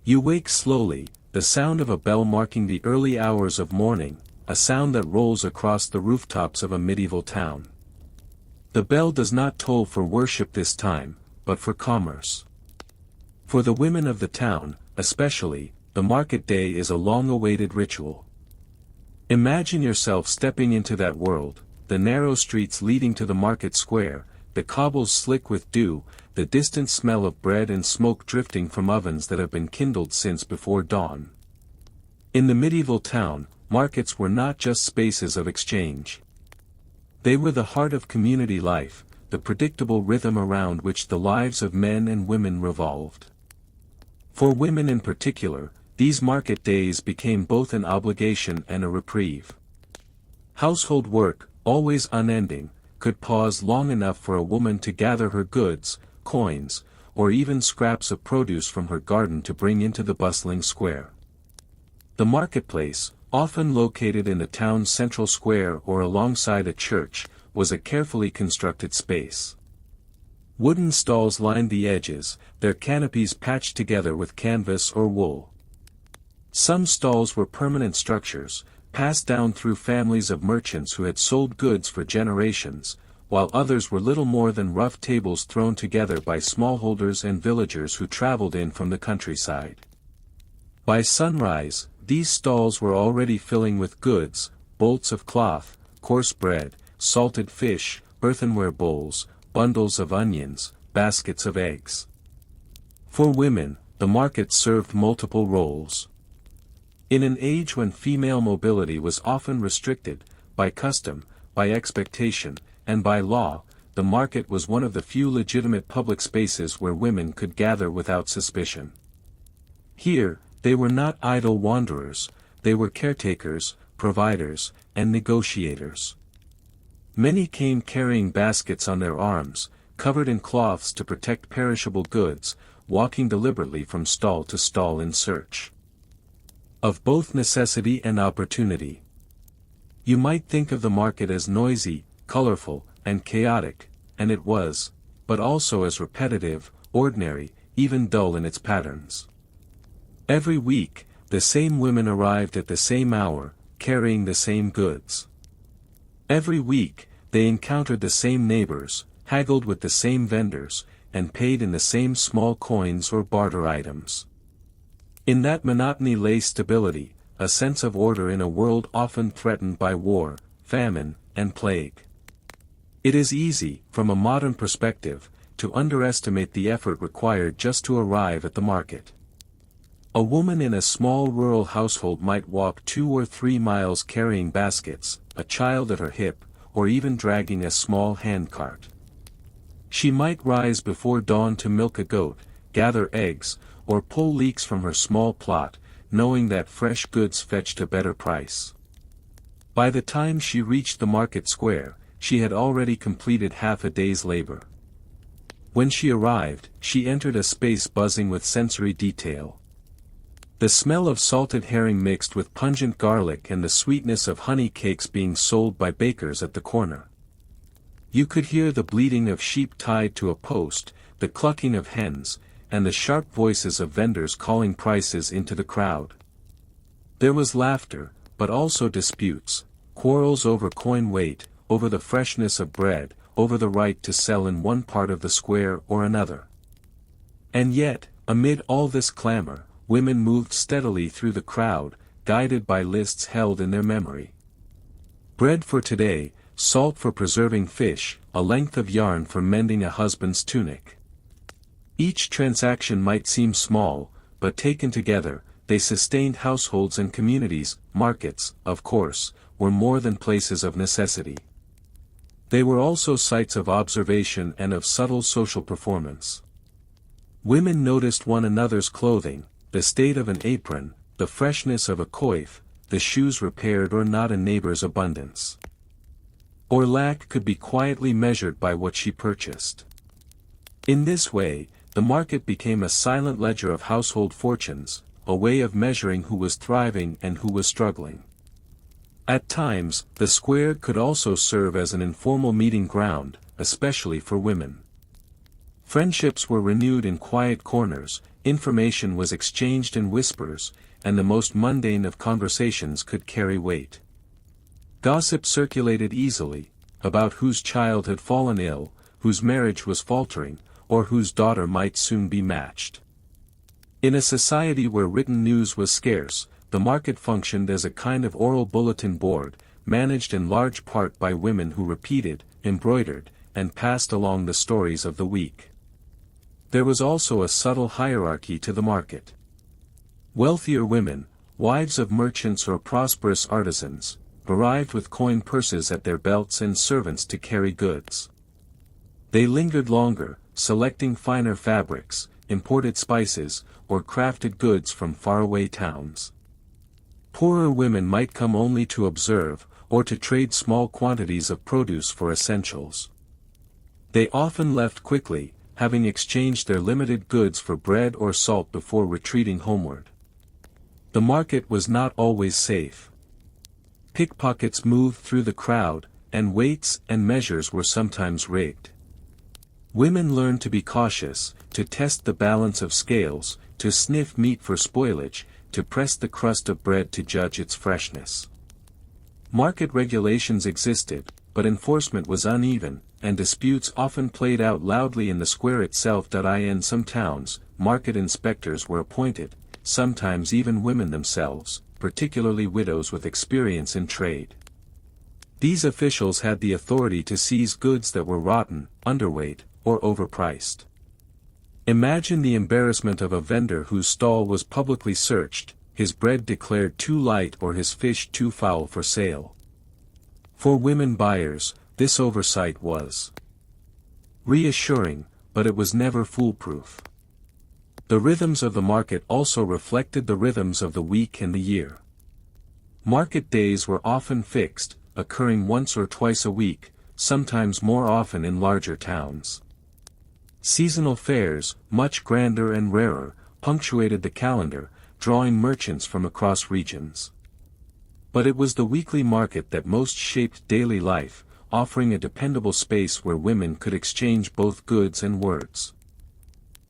You wake slowly, the sound of a bell marking the early hours of morning, a sound that rolls across the rooftops of a medieval town. The bell does not toll for worship this time, but for commerce. For the women of the town, especially, the market day is a long-awaited ritual. Imagine yourself stepping into that world, the narrow streets leading to the market square, the cobbles slick with dew, the distant smell of bread and smoke drifting from ovens that have been kindled since before dawn. In the medieval town, markets were not just spaces of exchange. They were the heart of community life, the predictable rhythm around which the lives of men and women revolved. For women in particular, these market days became both an obligation and a reprieve. Household work, always unending, could pause long enough for a woman to gather her goods, coins, or even scraps of produce from her garden to bring into the bustling square. The marketplace, often located in the town's central square or alongside a church, was a carefully constructed space. Wooden stalls lined the edges, their canopies patched together with canvas or wool. Some stalls were permanent structures, passed down through families of merchants who had sold goods for generations, while others were little more than rough tables thrown together by smallholders and villagers who traveled in from the countryside. By sunrise, these stalls were already filling with goods, bolts of cloth, coarse bread, salted fish, earthenware bowls, bundles of onions, baskets of eggs. For women, the market served multiple roles. In an age when female mobility was often restricted, by custom, by expectation, and by law, the market was one of the few legitimate public spaces where women could gather without suspicion. Here, they were not idle wanderers, they were caretakers, providers, and negotiators. Many came carrying baskets on their arms, covered in cloths to protect perishable goods, walking deliberately from stall to stall in search of both necessity and opportunity. You might think of the market as noisy, colorful, and chaotic, and it was, but also as repetitive, ordinary, even dull in its patterns. Every week, the same women arrived at the same hour, carrying the same goods. Every week, they encountered the same neighbors, haggled with the same vendors, and paid in the same small coins or barter items. In that monotony lay stability, a sense of order in a world often threatened by war, famine, and plague. It is easy, from a modern perspective, to underestimate the effort required just to arrive at the market. A woman in a small rural household might walk 2 or 3 miles carrying baskets, a child at her hip, or even dragging a small handcart. She might rise before dawn to milk a goat, gather eggs, or pull leeks from her small plot, knowing that fresh goods fetched a better price. By the time she reached the market square, she had already completed half a day's labor. When she arrived, she entered a space buzzing with sensory detail. The smell of salted herring mixed with pungent garlic and the sweetness of honey cakes being sold by bakers at the corner. You could hear the bleating of sheep tied to a post, the clucking of hens, and the sharp voices of vendors calling prices into the crowd. There was laughter, but also disputes, quarrels over coin weight, over the freshness of bread, over the right to sell in one part of the square or another. And yet, amid all this clamor, women moved steadily through the crowd, guided by lists held in their memory. Bread for today, salt for preserving fish, a length of yarn for mending a husband's tunic. Each transaction might seem small, but taken together, they sustained households and communities. Markets, of course, were more than places of necessity. They were also sites of observation and of subtle social performance. Women noticed one another's clothing, the state of an apron, the freshness of a coif, the shoes repaired or not in neighbor's abundance. Or lack could be quietly measured by what she purchased. In this way, the market became a silent ledger of household fortunes, a way of measuring who was thriving and who was struggling. At times, the square could also serve as an informal meeting ground, especially for women. Friendships were renewed in quiet corners, information was exchanged in whispers, and the most mundane of conversations could carry weight. Gossip circulated easily, about whose child had fallen ill, whose marriage was faltering, or whose daughter might soon be matched. In a society where written news was scarce, the market functioned as a kind of oral bulletin board, managed in large part by women who repeated, embroidered, and passed along the stories of the week. There was also a subtle hierarchy to the market. Wealthier women, wives of merchants or prosperous artisans, arrived with coin purses at their belts and servants to carry goods. They lingered longer, selecting finer fabrics, imported spices, or crafted goods from faraway towns. Poorer women might come only to observe, or to trade small quantities of produce for essentials. They often left quickly, having exchanged their limited goods for bread or salt before retreating homeward. The market was not always safe. Pickpockets moved through the crowd, and weights and measures were sometimes rigged. Women learned to be cautious, to test the balance of scales, to sniff meat for spoilage, to press the crust of bread to judge its freshness. Market regulations existed, but enforcement was uneven, and disputes often played out loudly in the square itself. In some towns, market inspectors were appointed, sometimes even women themselves, particularly widows with experience in trade. These officials had the authority to seize goods that were rotten, underweight, or overpriced. Imagine the embarrassment of a vendor whose stall was publicly searched, his bread declared too light or his fish too foul for sale. For women buyers, this oversight was reassuring, but it was never foolproof. The rhythms of the market also reflected the rhythms of the week and the year. Market days were often fixed, occurring once or twice a week, sometimes more often in larger towns. Seasonal fairs, much grander and rarer, punctuated the calendar, drawing merchants from across regions. But it was the weekly market that most shaped daily life, offering a dependable space where women could exchange both goods and words.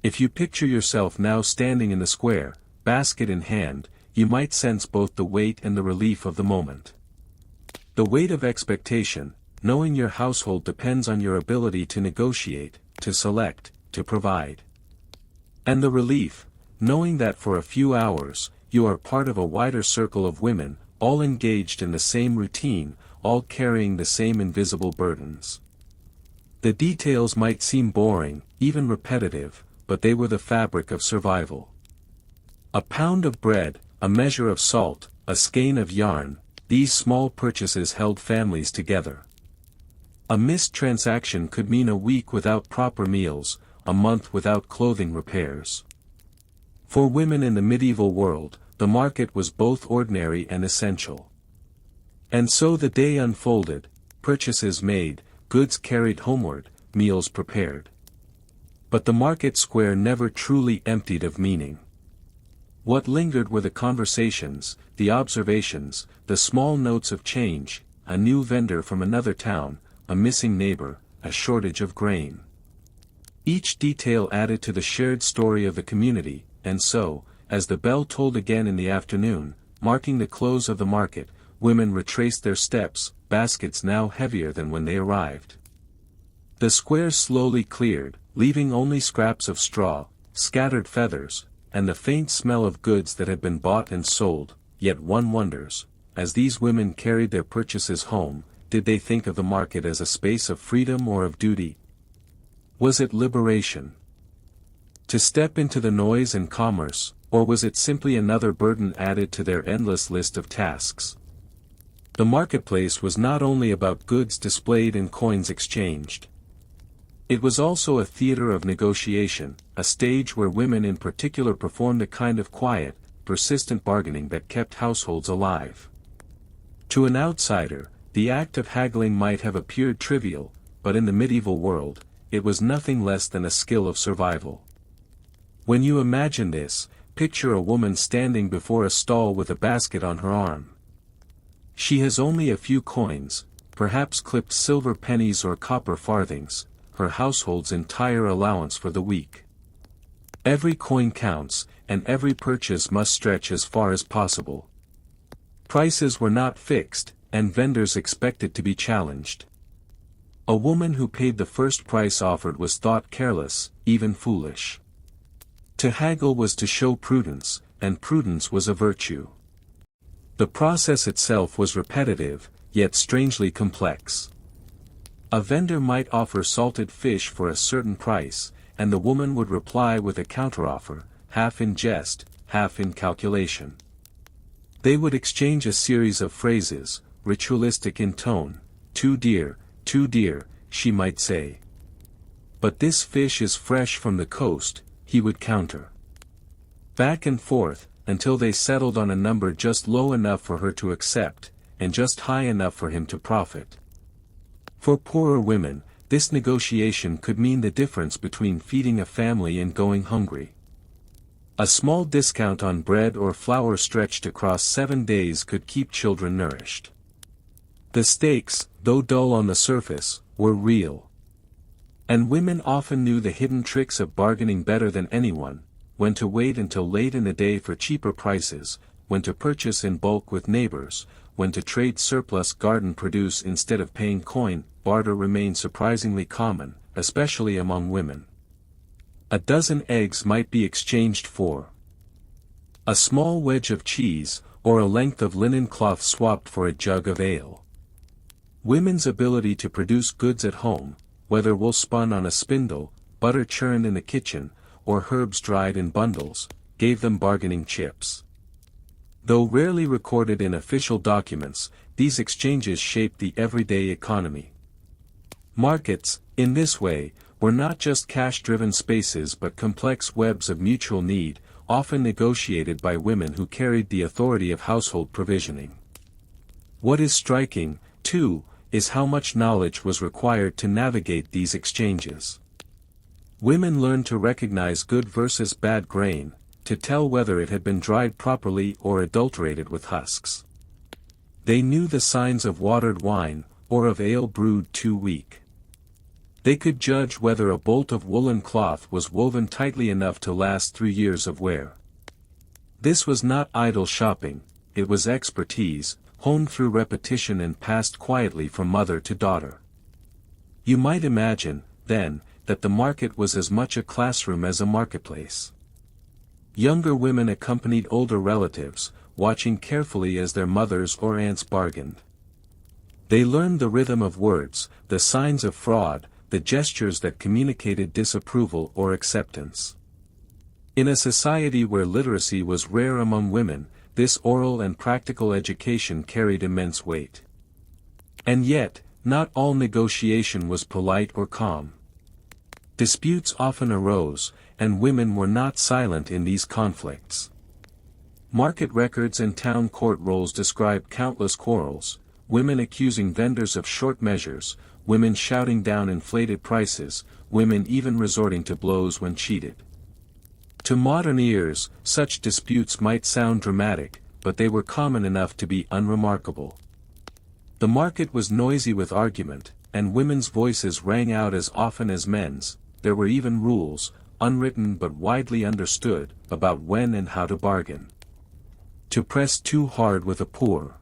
If you picture yourself now standing in the square, basket in hand, you might sense both the weight and the relief of the moment. The weight of expectation, knowing your household depends on your ability to negotiate, to select, to provide. And the relief, knowing that for a few hours, you are part of a wider circle of women, all engaged in the same routine, all carrying the same invisible burdens. The details might seem boring, even repetitive, but they were the fabric of survival. A pound of bread, a measure of salt, a skein of yarn, these small purchases held families together. A missed transaction could mean a week without proper meals, a month without clothing repairs. For women in the medieval world, the market was both ordinary and essential. And so the day unfolded, purchases made, goods carried homeward, meals prepared. But the market square never truly emptied of meaning. What lingered were the conversations, the observations, the small notes of change, a new vendor from another town, a missing neighbor, a shortage of grain. Each detail added to the shared story of the community, and so, as the bell tolled again in the afternoon, marking the close of the market, women retraced their steps, baskets now heavier than when they arrived. The square slowly cleared, leaving only scraps of straw, scattered feathers, and the faint smell of goods that had been bought and sold. Yet one wonders, as these women carried their purchases home, did they think of the market as a space of freedom or of duty? Was it liberation to step into the noise and commerce, or was it simply another burden added to their endless list of tasks? The marketplace was not only about goods displayed and coins exchanged. It was also a theater of negotiation, a stage where women in particular performed a kind of quiet, persistent bargaining that kept households alive. To an outsider, the act of haggling might have appeared trivial, but in the medieval world, it was nothing less than a skill of survival. When you imagine this, picture a woman standing before a stall with a basket on her arm. She has only a few coins, perhaps clipped silver pennies or copper farthings, her household's entire allowance for the week. Every coin counts, and every purchase must stretch as far as possible. Prices were not fixed, and vendors expected to be challenged. A woman who paid the first price offered was thought careless, even foolish. To haggle was to show prudence, and prudence was a virtue. The process itself was repetitive, yet strangely complex. A vendor might offer salted fish for a certain price, and the woman would reply with a counteroffer, half in jest, half in calculation. They would exchange a series of phrases, ritualistic in tone. Too dear, she might say. But this fish is fresh from the coast, he would counter. Back and forth, until they settled on a number just low enough for her to accept, and just high enough for him to profit. For poorer women, this negotiation could mean the difference between feeding a family and going hungry. A small discount on bread or flour stretched across 7 days could keep children nourished. The stakes, though dull on the surface, were real. And women often knew the hidden tricks of bargaining better than anyone, when to wait until late in the day for cheaper prices, when to purchase in bulk with neighbors, when to trade surplus garden produce instead of paying coin. Barter remained surprisingly common, especially among women. A dozen eggs might be exchanged for a small wedge of cheese, or a length of linen cloth swapped for a jug of ale. Women's ability to produce goods at home, whether wool spun on a spindle, butter churned in the kitchen, or herbs dried in bundles, gave them bargaining chips. Though rarely recorded in official documents, these exchanges shaped the everyday economy. Markets, in this way, were not just cash-driven spaces but complex webs of mutual need, often negotiated by women who carried the authority of household provisioning. What is striking, too, is how much knowledge was required to navigate these exchanges. Women learned to recognize good versus bad grain, to tell whether it had been dried properly or adulterated with husks. They knew the signs of watered wine, or of ale brewed too weak. They could judge whether a bolt of woolen cloth was woven tightly enough to last 3 years of wear. This was not idle shopping, it was expertise, honed through repetition and passed quietly from mother to daughter. You might imagine, then, that the market was as much a classroom as a marketplace. Younger women accompanied older relatives, watching carefully as their mothers or aunts bargained. They learned the rhythm of words, the signs of fraud, the gestures that communicated disapproval or acceptance. In a society where literacy was rare among women, this oral and practical education carried immense weight. And yet, not all negotiation was polite or calm. Disputes often arose, and women were not silent in these conflicts. Market records and town court rolls describe countless quarrels, women accusing vendors of short measures, women shouting down inflated prices, women even resorting to blows when cheated. To modern ears, such disputes might sound dramatic, but they were common enough to be unremarkable. The market was noisy with argument, and women's voices rang out as often as men's. There were even rules, unwritten but widely understood, about when and how to bargain. To press too hard with a poor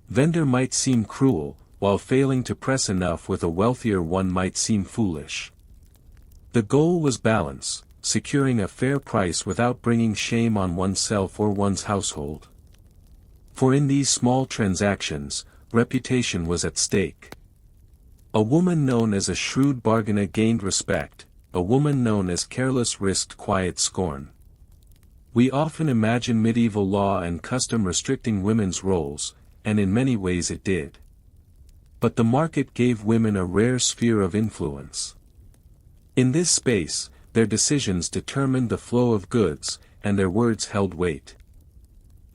vendor might seem cruel, while failing to press enough with a wealthier one might seem foolish. The goal was balance, securing a fair price without bringing shame on oneself or one's household. For in these small transactions, reputation was at stake. A woman known as a shrewd bargainer gained respect, a woman known as careless risked quiet scorn. We often imagine medieval law and custom restricting women's roles, and in many ways it did. But the market gave women a rare sphere of influence. In this space, their decisions determined the flow of goods, and their words held weight.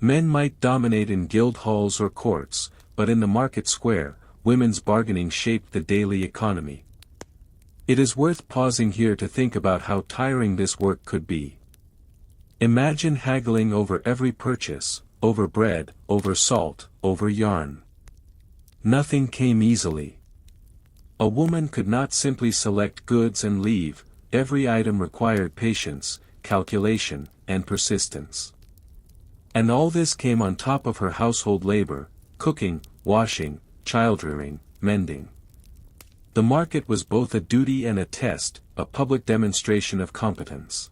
Men might dominate in guild halls or courts, but in the market square, women's bargaining shaped the daily economy. It is worth pausing here to think about how tiring this work could be. Imagine haggling over every purchase, over bread, over salt, over yarn. Nothing came easily. A woman could not simply select goods and leave, every item required patience, calculation, and persistence. And all this came on top of her household labor, cooking, washing, child-rearing, mending. The market was both a duty and a test, a public demonstration of competence.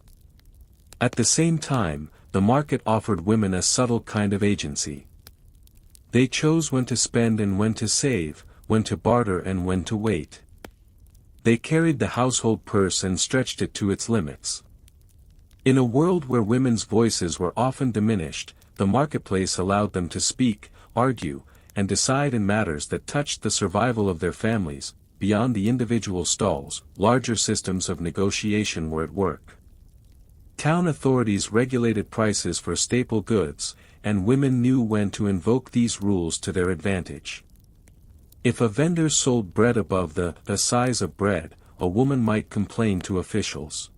At the same time, the market offered women a subtle kind of agency. They chose when to spend and when to save, when to barter and when to wait. They carried the household purse and stretched it to its limits. In a world where women's voices were often diminished, the marketplace allowed them to speak, argue, and decide in matters that touched the survival of their families. Beyond the individual stalls, larger systems of negotiation were at work. Town authorities regulated prices for staple goods, and women knew when to invoke these rules to their advantage. If a vendor sold bread above the size of bread, a woman might complain to officials.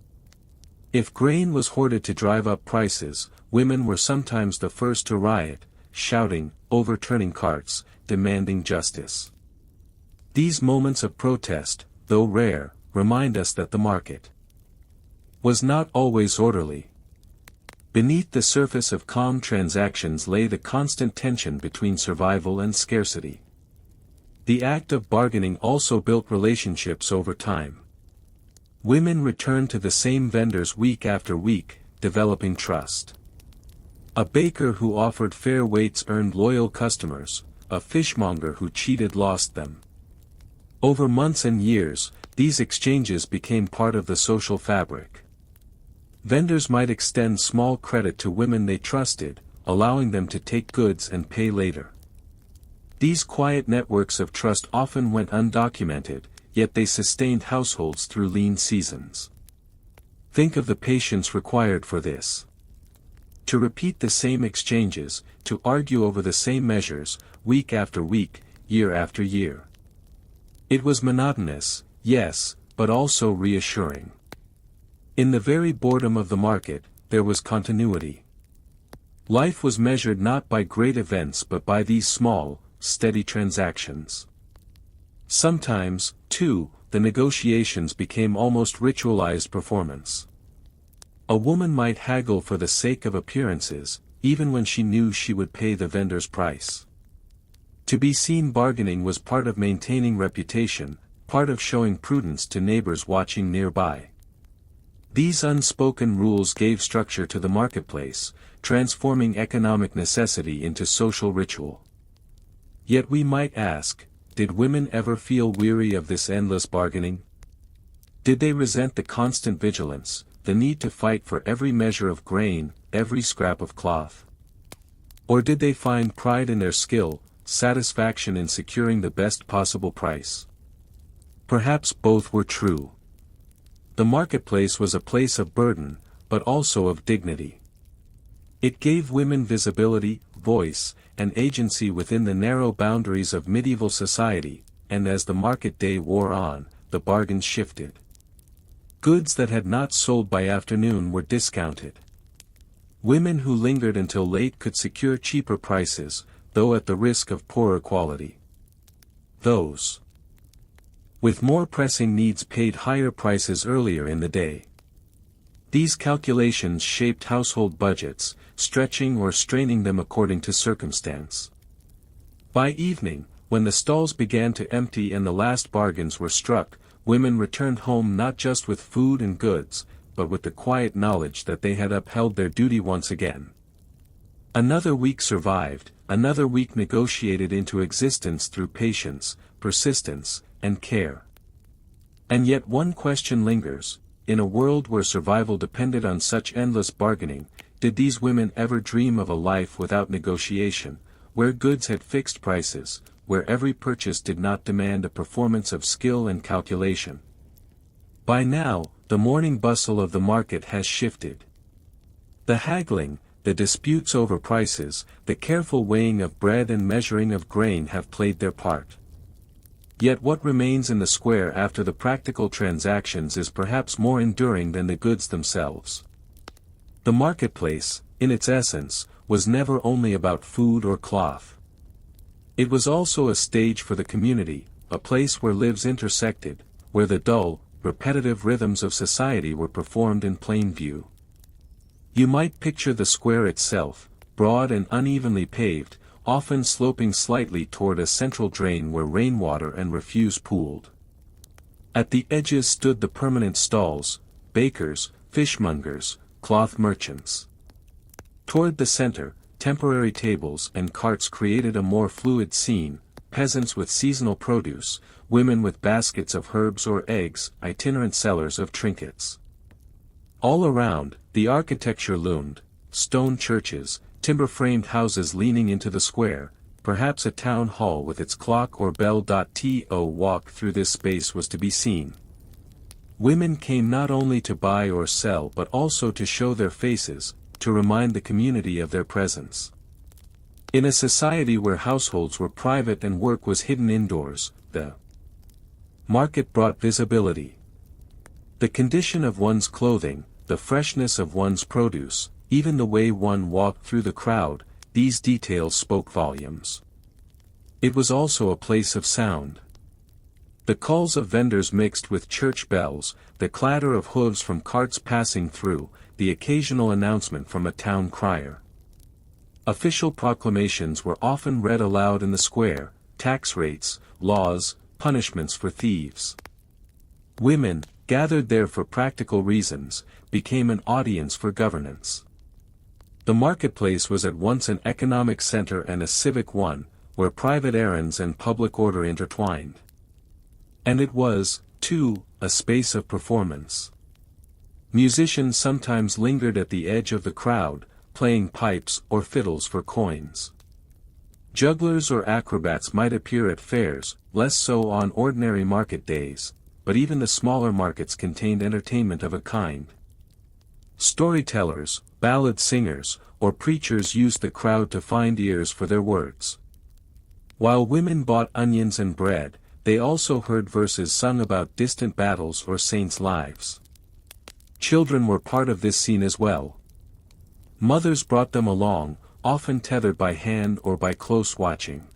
If grain was hoarded to drive up prices, women were sometimes the first to riot, shouting, overturning carts, demanding justice. These moments of protest, though rare, remind us that the market was not always orderly. Beneath the surface of calm transactions lay the constant tension between survival and scarcity. The act of bargaining also built relationships over time. Women returned to the same vendors week after week, developing trust. A baker who offered fair weights earned loyal customers, a fishmonger who cheated lost them. Over months and years, these exchanges became part of the social fabric. Vendors might extend small credit to women they trusted, allowing them to take goods and pay later. These quiet networks of trust often went undocumented, yet they sustained households through lean seasons. Think of the patience required for this. To repeat the same exchanges, to argue over the same measures, week after week, year after year. It was monotonous, yes, but also reassuring. In the very boredom of the market, there was continuity. Life was measured not by great events but by these small, steady transactions. Sometimes, too, the negotiations became almost ritualized performance. A woman might haggle for the sake of appearances, even when she knew she would pay the vendor's price. To be seen bargaining was part of maintaining reputation, part of showing prudence to neighbors watching nearby. These unspoken rules gave structure to the marketplace, transforming economic necessity into social ritual. Yet we might ask, did women ever feel weary of this endless bargaining? Did they resent the constant vigilance, the need to fight for every measure of grain, every scrap of cloth? Or did they find pride in their skill, satisfaction in securing the best possible price? Perhaps both were true. The marketplace was a place of burden, but also of dignity. It gave women visibility, voice, and agency within the narrow boundaries of medieval society, and as the market day wore on, the bargains shifted. Goods that had not sold by afternoon were discounted. Women who lingered until late could secure cheaper prices, though at the risk of poorer quality. Those with more pressing needs paid higher prices earlier in the day. These calculations shaped household budgets, stretching or straining them according to circumstance. By evening, when the stalls began to empty and the last bargains were struck, women returned home not just with food and goods, but with the quiet knowledge that they had upheld their duty once again. Another week survived, another week negotiated into existence through patience, persistence, and care. And yet one question lingers: in a world where survival depended on such endless bargaining, did these women ever dream of a life without negotiation, where goods had fixed prices, where every purchase did not demand a performance of skill and calculation? By now, the morning bustle of the market has shifted. The haggling, the disputes over prices, the careful weighing of bread and measuring of grain have played their part. Yet what remains in the square after the practical transactions is perhaps more enduring than the goods themselves. The marketplace, in its essence, was never only about food or cloth. It was also a stage for the community, a place where lives intersected, where the dull, repetitive rhythms of society were performed in plain view. You might picture the square itself, broad and unevenly paved, often sloping slightly toward a central drain where rainwater and refuse pooled. At the edges stood the permanent stalls, bakers, fishmongers, cloth merchants. Toward the center, temporary tables and carts created a more fluid scene, peasants with seasonal produce, women with baskets of herbs or eggs, itinerant sellers of trinkets. All around, the architecture loomed, stone churches, timber-framed houses leaning into the square, perhaps a town hall with its clock or bell. To walk through this space was to be seen. Women came not only to buy or sell but also to show their faces, to remind the community of their presence. In a society where households were private and work was hidden indoors, the market brought visibility. The condition of one's clothing, the freshness of one's produce, even the way one walked through the crowd, these details spoke volumes. It was also a place of sound. The calls of vendors mixed with church bells, the clatter of hooves from carts passing through, the occasional announcement from a town crier. Official proclamations were often read aloud in the square, tax rates, laws, punishments for thieves. Women, gathered there for practical reasons, became an audience for governance. The marketplace was at once an economic center and a civic one, where private errands and public order intertwined. And it was, too, a space of performance. Musicians sometimes lingered at the edge of the crowd, playing pipes or fiddles for coins. Jugglers or acrobats might appear at fairs, less so on ordinary market days, but even the smaller markets contained entertainment of a kind. Storytellers, ballad singers, or preachers used the crowd to find ears for their words. While women bought onions and bread, they also heard verses sung about distant battles or saints' lives. Children were part of this scene as well. Mothers brought them along, often tethered by hand or by close watching.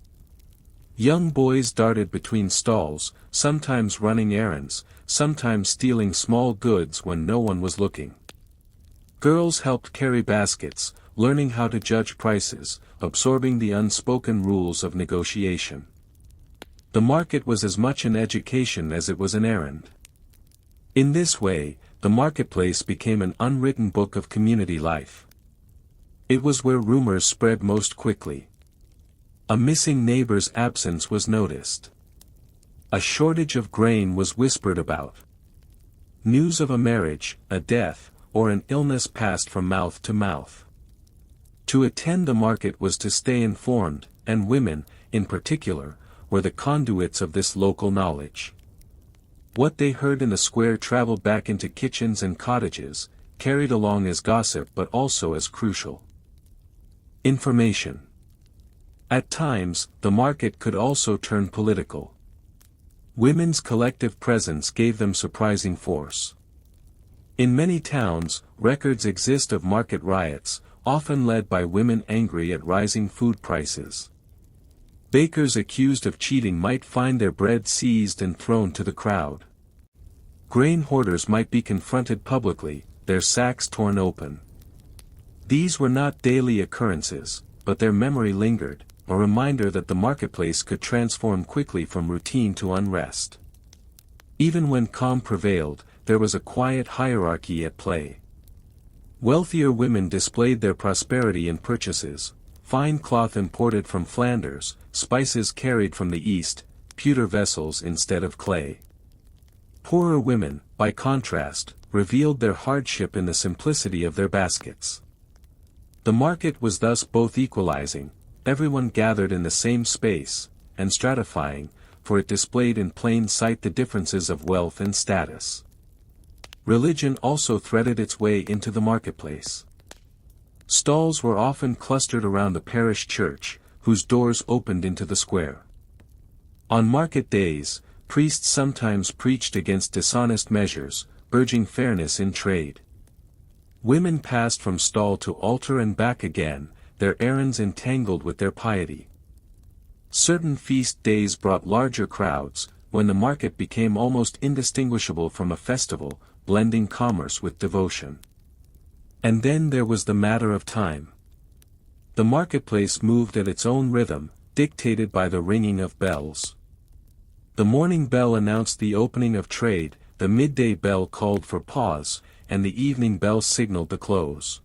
Young boys darted between stalls, sometimes running errands, sometimes stealing small goods when no one was looking. Girls helped carry baskets, learning how to judge prices, absorbing the unspoken rules of negotiation. The market was as much an education as it was an errand. In this way, the marketplace became an unwritten book of community life. It was where rumors spread most quickly. A missing neighbor's absence was noticed. A shortage of grain was whispered about. News of a marriage, a death, or an illness passed from mouth to mouth. To attend the market was to stay informed, and women, in particular, were the conduits of this local knowledge. What they heard in the square traveled back into kitchens and cottages, carried along as gossip but also as crucial information. At times, the market could also turn political. Women's collective presence gave them surprising force. In many towns, records exist of market riots, often led by women angry at rising food prices. Bakers accused of cheating might find their bread seized and thrown to the crowd. Grain hoarders might be confronted publicly, their sacks torn open. These were not daily occurrences, but their memory lingered, a reminder that the marketplace could transform quickly from routine to unrest. Even when calm prevailed, there was a quiet hierarchy at play. Wealthier women displayed their prosperity in purchases, fine cloth imported from Flanders, spices carried from the East, pewter vessels instead of clay. Poorer women, by contrast, revealed their hardship in the simplicity of their baskets. The market was thus both equalizing, everyone gathered in the same space, and stratifying, for it displayed in plain sight the differences of wealth and status. Religion also threaded its way into the marketplace. Stalls were often clustered around the parish church, whose doors opened into the square. On market days, priests sometimes preached against dishonest measures, urging fairness in trade. Women passed from stall to altar and back again, their errands entangled with their piety. Certain feast days brought larger crowds, when the market became almost indistinguishable from a festival, blending commerce with devotion. And then there was the matter of time. The marketplace moved at its own rhythm, dictated by the ringing of bells. The morning bell announced the opening of trade, the midday bell called for pause, and the evening bell signaled the close.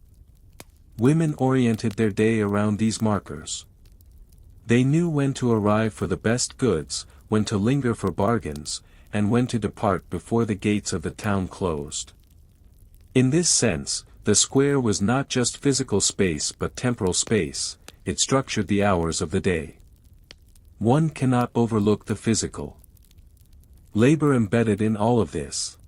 Women oriented their day around these markers. They knew when to arrive for the best goods, when to linger for bargains, and when to depart before the gates of the town closed. In this sense, the square was not just physical space but temporal space. It structured the hours of the day. One cannot overlook the physical labor embedded in all of this.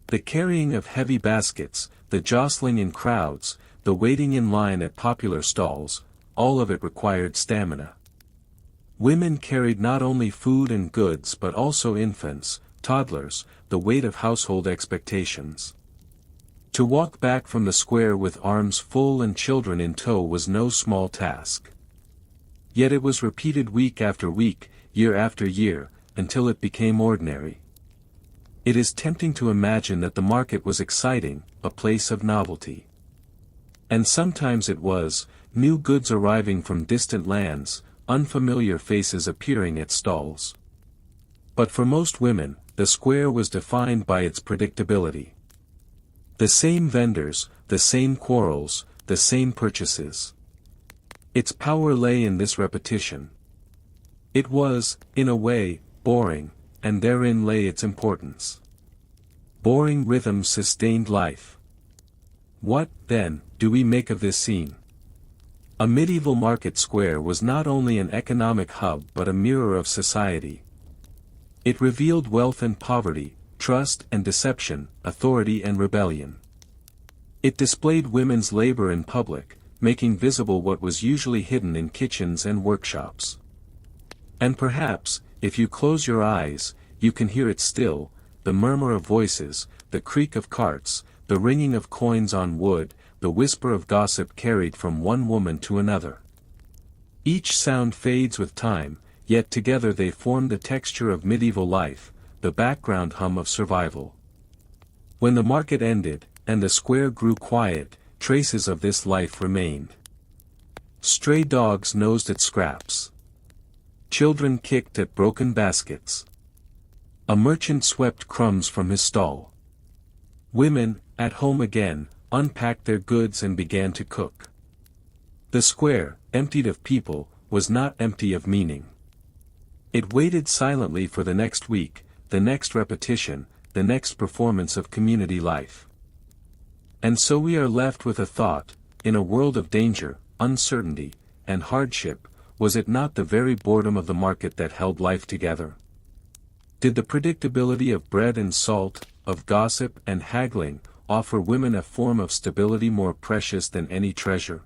The carrying of heavy baskets, the jostling in crowds, the waiting in line at popular stalls, all of it required stamina. Women carried not only food and goods but also infants, toddlers, the weight of household expectations. To walk back from the square with arms full and children in tow was no small task. Yet it was repeated week after week, year after year, until it became ordinary. It is tempting to imagine that the market was exciting, a place of novelty. And sometimes it was, new goods arriving from distant lands, unfamiliar faces appearing at stalls. But for most women, the square was defined by its predictability. The same vendors, the same quarrels, the same purchases. Its power lay in this repetition. It was, in a way, boring, and therein lay its importance. Boring rhythms sustained life. What, then, do we make of this scene? A medieval market square was not only an economic hub but a mirror of society. It revealed wealth and poverty, trust and deception, authority and rebellion. It displayed women's labor in public, making visible what was usually hidden in kitchens and workshops. And perhaps, if you close your eyes, you can hear it still, the murmur of voices, the creak of carts, the ringing of coins on wood, the whisper of gossip carried from one woman to another. Each sound fades with time, yet together they form the texture of medieval life, the background hum of survival. When the market ended, and the square grew quiet, traces of this life remained. Stray dogs nosed at scraps. Children kicked at broken baskets. A merchant swept crumbs from his stall. Women, at home again, unpacked their goods and began to cook. The square, emptied of people, was not empty of meaning. It waited silently for the next week, the next repetition, the next performance of community life. And so we are left with a thought: in a world of danger, uncertainty, and hardship, was it not the very boredom of the market that held life together? Did the predictability of bread and salt, of gossip and haggling, offer women a form of stability more precious than any treasure?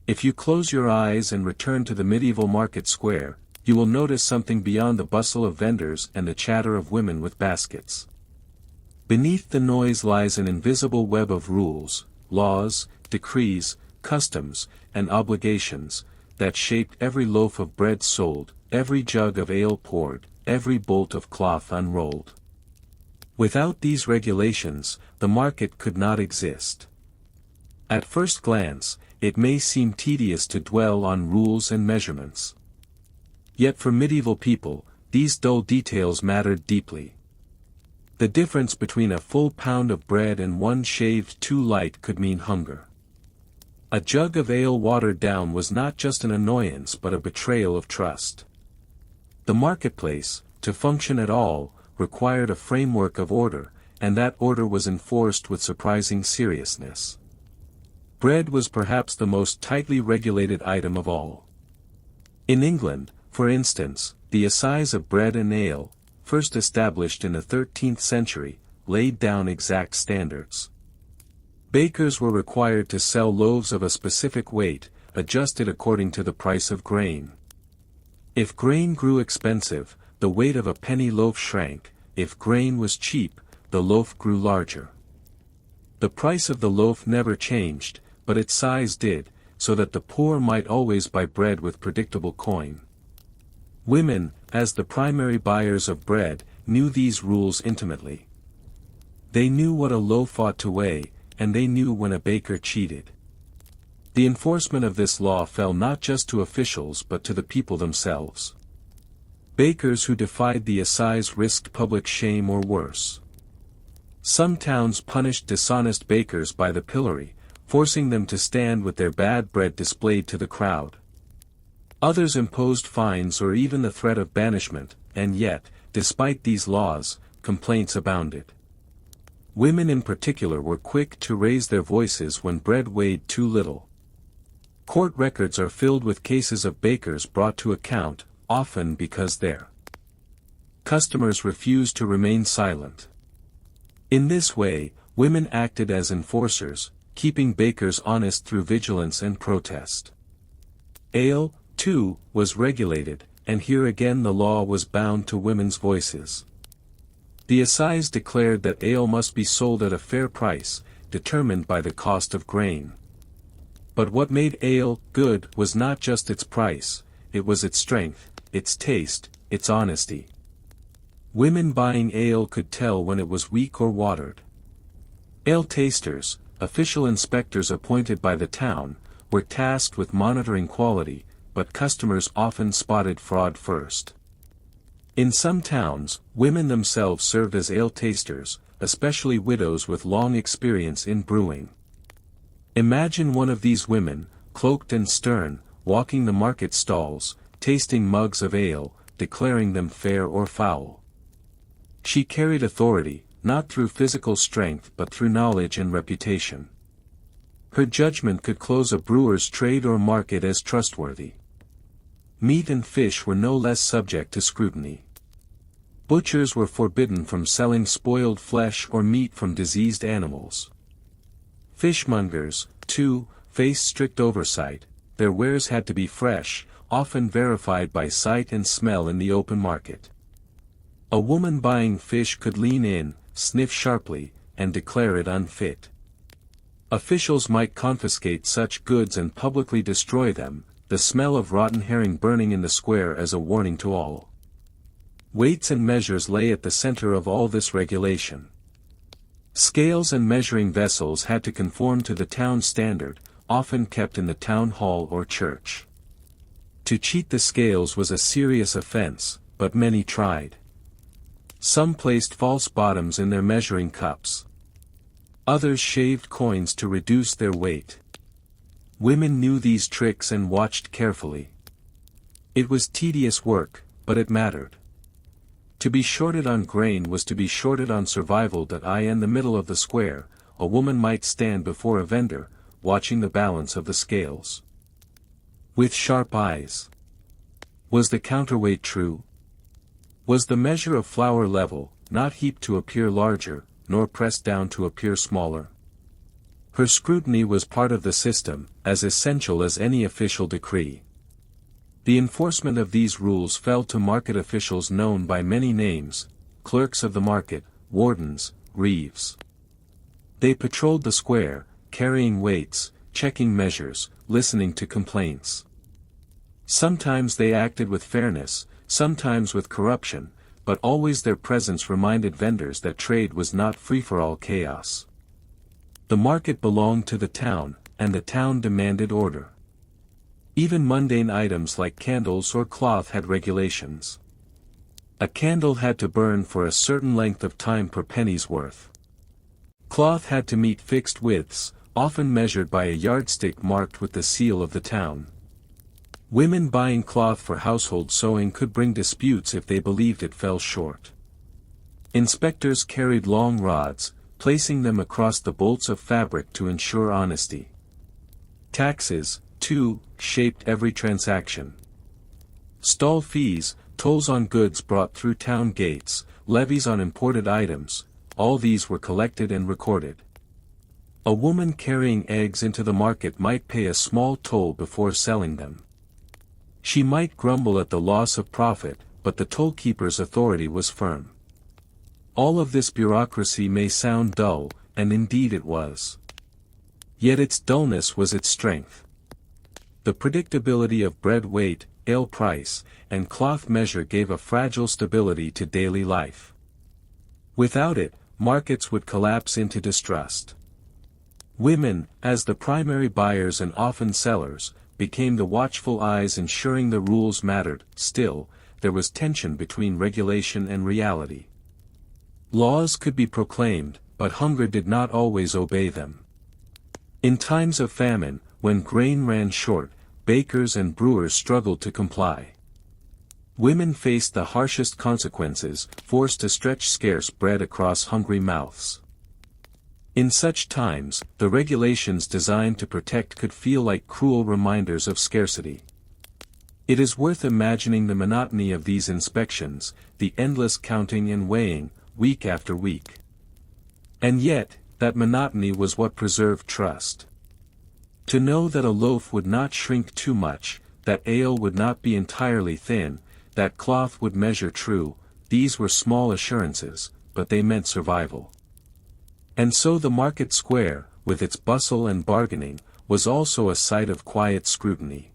If you close your eyes and return to the medieval market square, you will notice something beyond the bustle of vendors and the chatter of women with baskets. Beneath the noise lies an invisible web of rules, laws, decrees, customs, and obligations, that shaped every loaf of bread sold, every jug of ale poured, every bolt of cloth unrolled. Without these regulations, the market could not exist. At first glance, it may seem tedious to dwell on rules and measurements. Yet for medieval people, these dull details mattered deeply. The difference between a full pound of bread and one shaved too light could mean hunger. A jug of ale watered down was not just an annoyance but a betrayal of trust. The marketplace, to function at all, required a framework of order, and that order was enforced with surprising seriousness. Bread was perhaps the most tightly regulated item of all. In England, for instance, the assize of bread and ale, first established in the 13th century, laid down exact standards. Bakers were required to sell loaves of a specific weight, adjusted according to the price of grain. If grain grew expensive, the weight of a penny loaf shrank; if grain was cheap, the loaf grew larger. The price of the loaf never changed, but its size did, so that the poor might always buy bread with predictable coin. Women, as the primary buyers of bread, knew these rules intimately. They knew what a loaf ought to weigh, and they knew when a baker cheated. The enforcement of this law fell not just to officials but to the people themselves. Bakers who defied the assize risked public shame or worse. Some towns punished dishonest bakers by the pillory, forcing them to stand with their bad bread displayed to the crowd. Others imposed fines or even the threat of banishment, and yet, despite these laws, complaints abounded. Women in particular were quick to raise their voices when bread weighed too little. Court records are filled with cases of bakers brought to account, often because their customers refused to remain silent. In this way, women acted as enforcers, keeping bakers honest through vigilance and protest. Ale, too, was regulated, and here again the law was bound to women's voices. The assize declared that ale must be sold at a fair price, determined by the cost of grain. But what made ale good was not just its price, it was its strength, its taste, its honesty. Women buying ale could tell when it was weak or watered. Ale tasters, official inspectors appointed by the town, were tasked with monitoring quality, but customers often spotted fraud first. In some towns, women themselves served as ale tasters, especially widows with long experience in brewing. Imagine one of these women, cloaked and stern, walking the market stalls, tasting mugs of ale, declaring them fair or foul. She carried authority, not through physical strength but through knowledge and reputation. Her judgment could close a brewer's trade or mark it as trustworthy. Meat and fish were no less subject to scrutiny. Butchers were forbidden from selling spoiled flesh or meat from diseased animals. Fishmongers, too, faced strict oversight. Their wares had to be fresh, often verified by sight and smell in the open market. A woman buying fish could lean in, sniff sharply, and declare it unfit. Officials might confiscate such goods and publicly destroy them, the smell of rotten herring burning in the square as a warning to all. Weights and measures lay at the center of all this regulation. Scales and measuring vessels had to conform to the town standard, often kept in the town hall or church. To cheat the scales was a serious offense, but many tried. Some placed false bottoms in their measuring cups. Others shaved coins to reduce their weight. Women knew these tricks and watched carefully. It was tedious work, but it mattered. To be shorted on grain was to be shorted on survival. In the middle of the square, a woman might stand before a vendor, watching the balance of the scales. With sharp eyes. Was the counterweight true? Was the measure of flour level, not heaped to appear larger, nor pressed down to appear smaller? Her scrutiny was part of the system, as essential as any official decree. The enforcement of these rules fell to market officials known by many names: clerks of the market, wardens, reeves. They patrolled the square, carrying weights, checking measures, listening to complaints. Sometimes they acted with fairness, sometimes with corruption, but always their presence reminded vendors that trade was not free-for-all chaos. The market belonged to the town, and the town demanded order. Even mundane items like candles or cloth had regulations. A candle had to burn for a certain length of time per penny's worth. Cloth had to meet fixed widths, often measured by a yardstick marked with the seal of the town. Women buying cloth for household sewing could bring disputes if they believed it fell short. Inspectors carried long rods, placing them across the bolts of fabric to ensure honesty. Taxes, too, shaped every transaction. Stall fees, tolls on goods brought through town gates, levies on imported items, all these were collected and recorded. A woman carrying eggs into the market might pay a small toll before selling them. She might grumble at the loss of profit, but the toll-keeper's authority was firm. All of this bureaucracy may sound dull, and indeed it was. Yet its dullness was its strength. The predictability of bread weight, ale price, and cloth measure gave a fragile stability to daily life. Without it, markets would collapse into distrust. Women, as the primary buyers and often sellers, became the watchful eyes ensuring the rules mattered. Still, there was tension between regulation and reality. Laws could be proclaimed, but hunger did not always obey them. In times of famine, when grain ran short, bakers and brewers struggled to comply. Women faced the harshest consequences, forced to stretch scarce bread across hungry mouths. In such times, the regulations designed to protect could feel like cruel reminders of scarcity. It is worth imagining the monotony of these inspections, the endless counting and weighing, week after week. And yet, that monotony was what preserved trust. To know that a loaf would not shrink too much, that ale would not be entirely thin, that cloth would measure true, these were small assurances, but they meant survival. And so the market square, with its bustle and bargaining, was also a site of quiet scrutiny.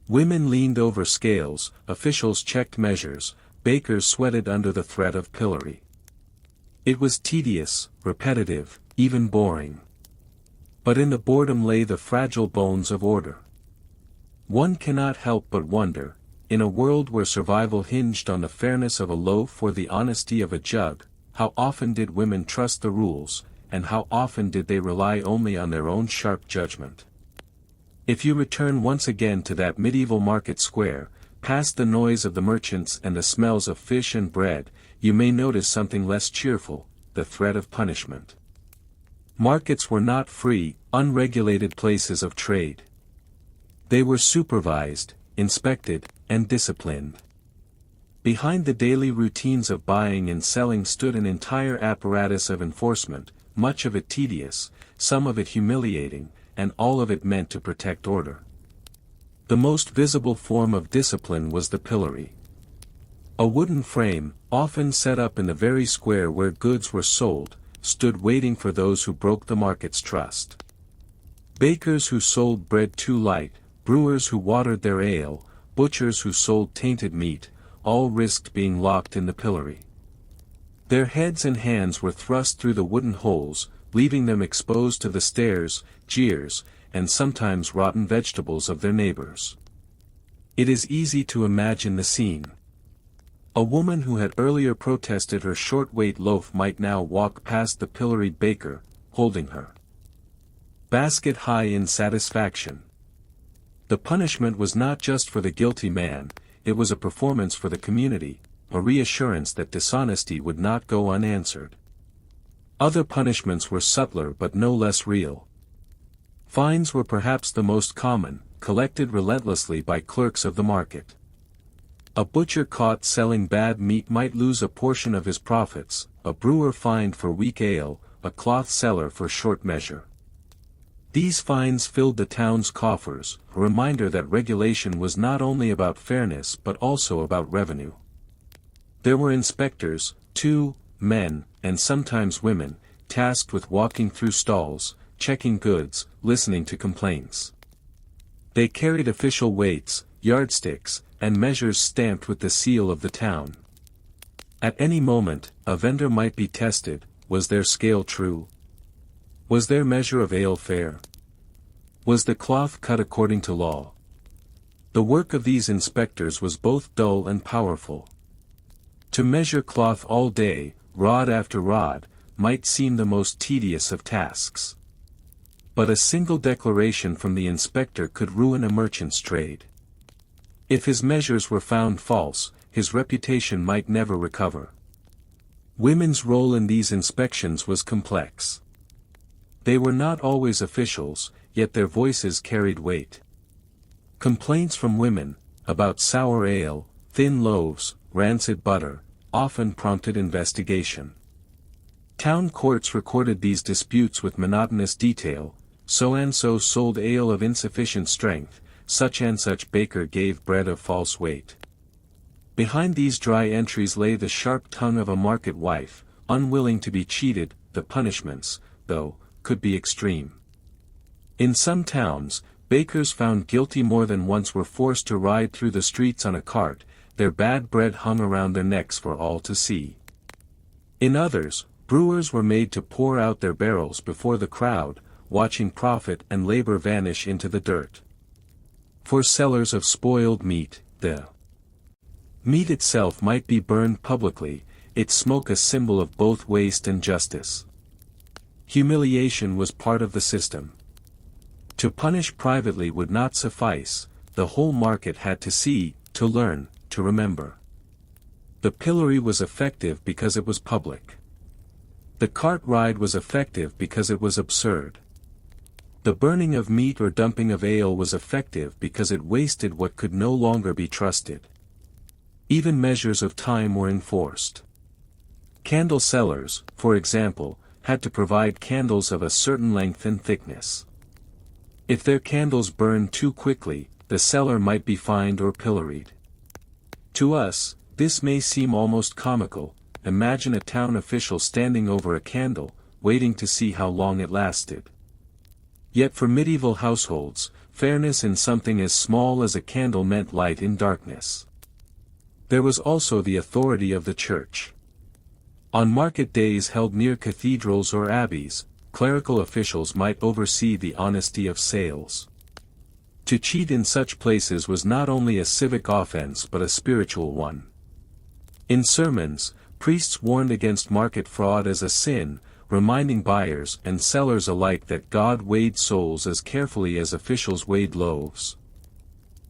Women leaned over scales, officials checked measures, bakers sweated under the threat of pillory. It was tedious, repetitive, even boring. But in the boredom lay the fragile bones of order. One cannot help but wonder, in a world where survival hinged on the fairness of a loaf or the honesty of a jug, how often did women trust the rules, and how often did they rely only on their own sharp judgment? If you return once again to that medieval market square, past the noise of the merchants and the smells of fish and bread, you may notice something less cheerful, the threat of punishment. Markets were not free, unregulated places of trade. They were supervised, inspected, and disciplined. Behind the daily routines of buying and selling stood an entire apparatus of enforcement, much of it tedious, some of it humiliating, and all of it meant to protect order. The most visible form of discipline was the pillory. A wooden frame, often set up in the very square where goods were sold, stood waiting for those who broke the market's trust. Bakers who sold bread too light, brewers who watered their ale, butchers who sold tainted meat, all risked being locked in the pillory. Their heads and hands were thrust through the wooden holes, leaving them exposed to the stares, jeers, and sometimes rotten vegetables of their neighbors. It is easy to imagine the scene. A woman who had earlier protested her short-weight loaf might now walk past the pilloried baker, holding her basket high in satisfaction. The punishment was not just for the guilty man, it was a performance for the community, a reassurance that dishonesty would not go unanswered. Other punishments were subtler but no less real. Fines were perhaps the most common, collected relentlessly by clerks of the market. A butcher caught selling bad meat might lose a portion of his profits, a brewer fined for weak ale, a cloth seller for short measure. These fines filled the town's coffers, a reminder that regulation was not only about fairness but also about revenue. There were inspectors, too, men, and sometimes women, tasked with walking through stalls, checking goods, listening to complaints. They carried official weights, yardsticks, and measures stamped with the seal of the town. At any moment, a vendor might be tested. Was their scale true? Was their measure of ale fair? Was the cloth cut according to law? The work of these inspectors was both dull and powerful. To measure cloth all day, rod after rod, might seem the most tedious of tasks. But a single declaration from the inspector could ruin a merchant's trade. If his measures were found false, his reputation might never recover. Women's role in these inspections was complex. They were not always officials, yet their voices carried weight. Complaints from women, about sour ale, thin loaves, rancid butter, often prompted investigation. Town courts recorded these disputes with monotonous detail. So-and-so sold ale of insufficient strength, such and such baker gave bread of false weight. Behind these dry entries lay the sharp tongue of a market wife, unwilling to be cheated. The punishments, though, could be extreme. In some towns, bakers found guilty more than once were forced to ride through the streets on a cart, their bad bread hung around their necks for all to see. In others, brewers were made to pour out their barrels before the crowd, watching profit and labor vanish into the dirt. For sellers of spoiled meat, the meat itself might be burned publicly, its smoke a symbol of both waste and justice. Humiliation was part of the system. To punish privately would not suffice, the whole market had to see, to learn, to remember. The pillory was effective because it was public. The cart ride was effective because it was absurd. The burning of meat or dumping of ale was effective because it wasted what could no longer be trusted. Even measures of time were enforced. Candle sellers, for example, had to provide candles of a certain length and thickness. If their candles burned too quickly, the seller might be fined or pilloried. To us, this may seem almost comical. Imagine a town official standing over a candle, waiting to see how long it lasted. Yet for medieval households, fairness in something as small as a candle meant light in darkness. There was also the authority of the church. On market days held near cathedrals or abbeys, clerical officials might oversee the honesty of sales. To cheat in such places was not only a civic offense but a spiritual one. In sermons, priests warned against market fraud as a sin, reminding buyers and sellers alike that God weighed souls as carefully as officials weighed loaves.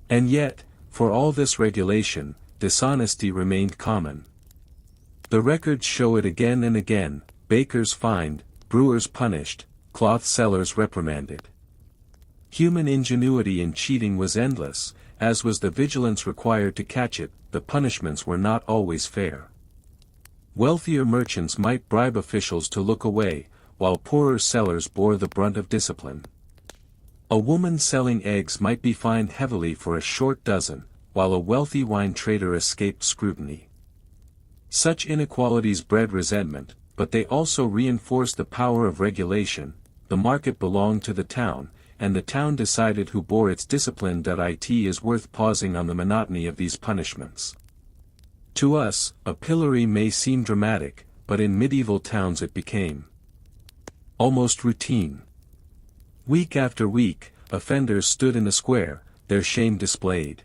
And yet, for all this regulation, dishonesty remained common. The records show it again and again: bakers fined, brewers punished, cloth sellers reprimanded. Human ingenuity in cheating was endless, as was the vigilance required to catch it. The punishments were not always fair. Wealthier merchants might bribe officials to look away, while poorer sellers bore the brunt of discipline. A woman selling eggs might be fined heavily for a short dozen, while a wealthy wine trader escaped scrutiny. Such inequalities bred resentment, but they also reinforced the power of regulation. The market belonged to the town, and the town decided who bore its discipline. It is worth pausing on the monotony of these punishments. To us, a pillory may seem dramatic, but in medieval towns it became almost routine. Week after week, offenders stood in the square, their shame displayed.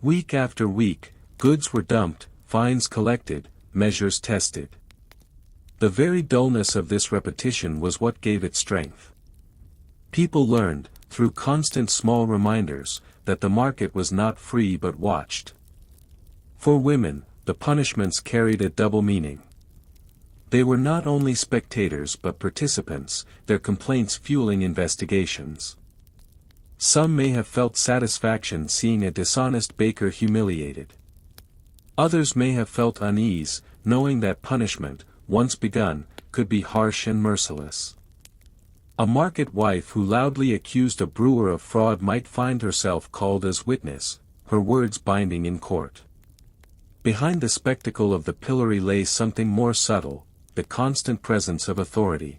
Week after week, goods were dumped, fines collected, measures tested. The very dullness of this repetition was what gave it strength. People learned, through constant small reminders, that the market was not free but watched. For women, the punishments carried a double meaning. They were not only spectators but participants, their complaints fueling investigations. Some may have felt satisfaction seeing a dishonest baker humiliated. Others may have felt unease, knowing that punishment, once begun, could be harsh and merciless. A market wife who loudly accused a brewer of fraud might find herself called as witness, her words binding in court. Behind the spectacle of the pillory lay something more subtle: the constant presence of authority.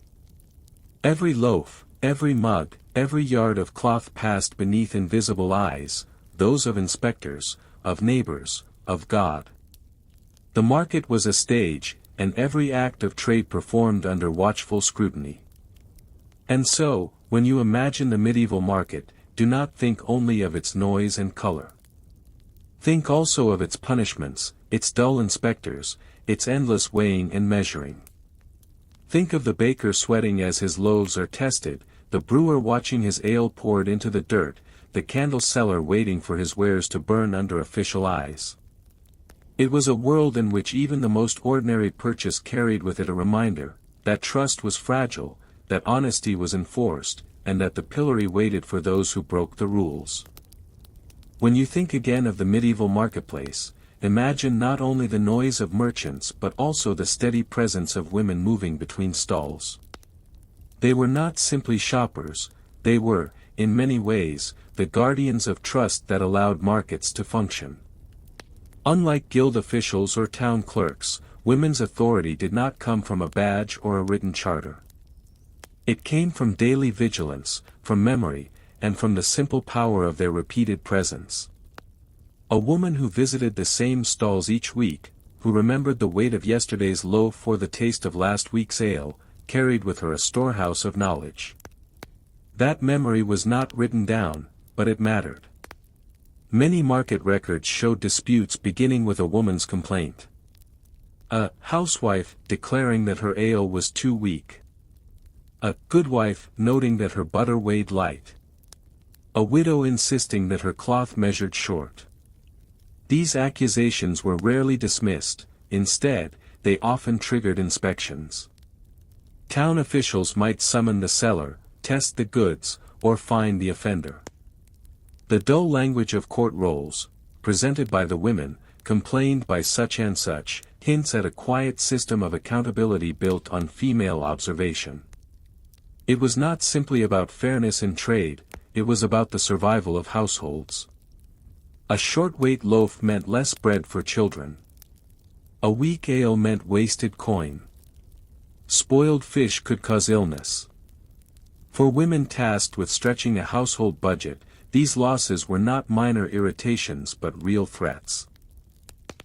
Every loaf, every mug, every yard of cloth passed beneath invisible eyes, those of inspectors, of neighbors, of God. The market was a stage, and every act of trade performed under watchful scrutiny. And so, when you imagine the medieval market, do not think only of its noise and color. Think also of its punishments, its dull inspectors, its endless weighing and measuring. Think of the baker sweating as his loaves are tested, the brewer watching his ale poured into the dirt, the candle seller waiting for his wares to burn under official eyes. It was a world in which even the most ordinary purchase carried with it a reminder that trust was fragile, that honesty was enforced, and that the pillory waited for those who broke the rules. When you think again of the medieval marketplace, imagine not only the noise of merchants but also the steady presence of women moving between stalls. They were not simply shoppers, they were, in many ways, the guardians of trust that allowed markets to function. Unlike guild officials or town clerks, women's authority did not come from a badge or a written charter. It came from daily vigilance, from memory, and from the simple power of their repeated presence. A woman who visited the same stalls each week, who remembered the weight of yesterday's loaf or the taste of last week's ale, carried with her a storehouse of knowledge. That memory was not written down, but it mattered. Many market records showed disputes beginning with a woman's complaint. A housewife declaring that her ale was too weak. A goodwife noting that her butter weighed light. A widow insisting that her cloth measured short. These accusations were rarely dismissed, instead, they often triggered inspections. Town officials might summon the seller, test the goods, or fine the offender. The dull language of court roles, presented by the women, complained by such and such, hints at a quiet system of accountability built on female observation. It was not simply about fairness in trade, it was about the survival of households. A short-weight loaf meant less bread for children. A weak ale meant wasted coin. Spoiled fish could cause illness. For women tasked with stretching a household budget, these losses were not minor irritations but real threats.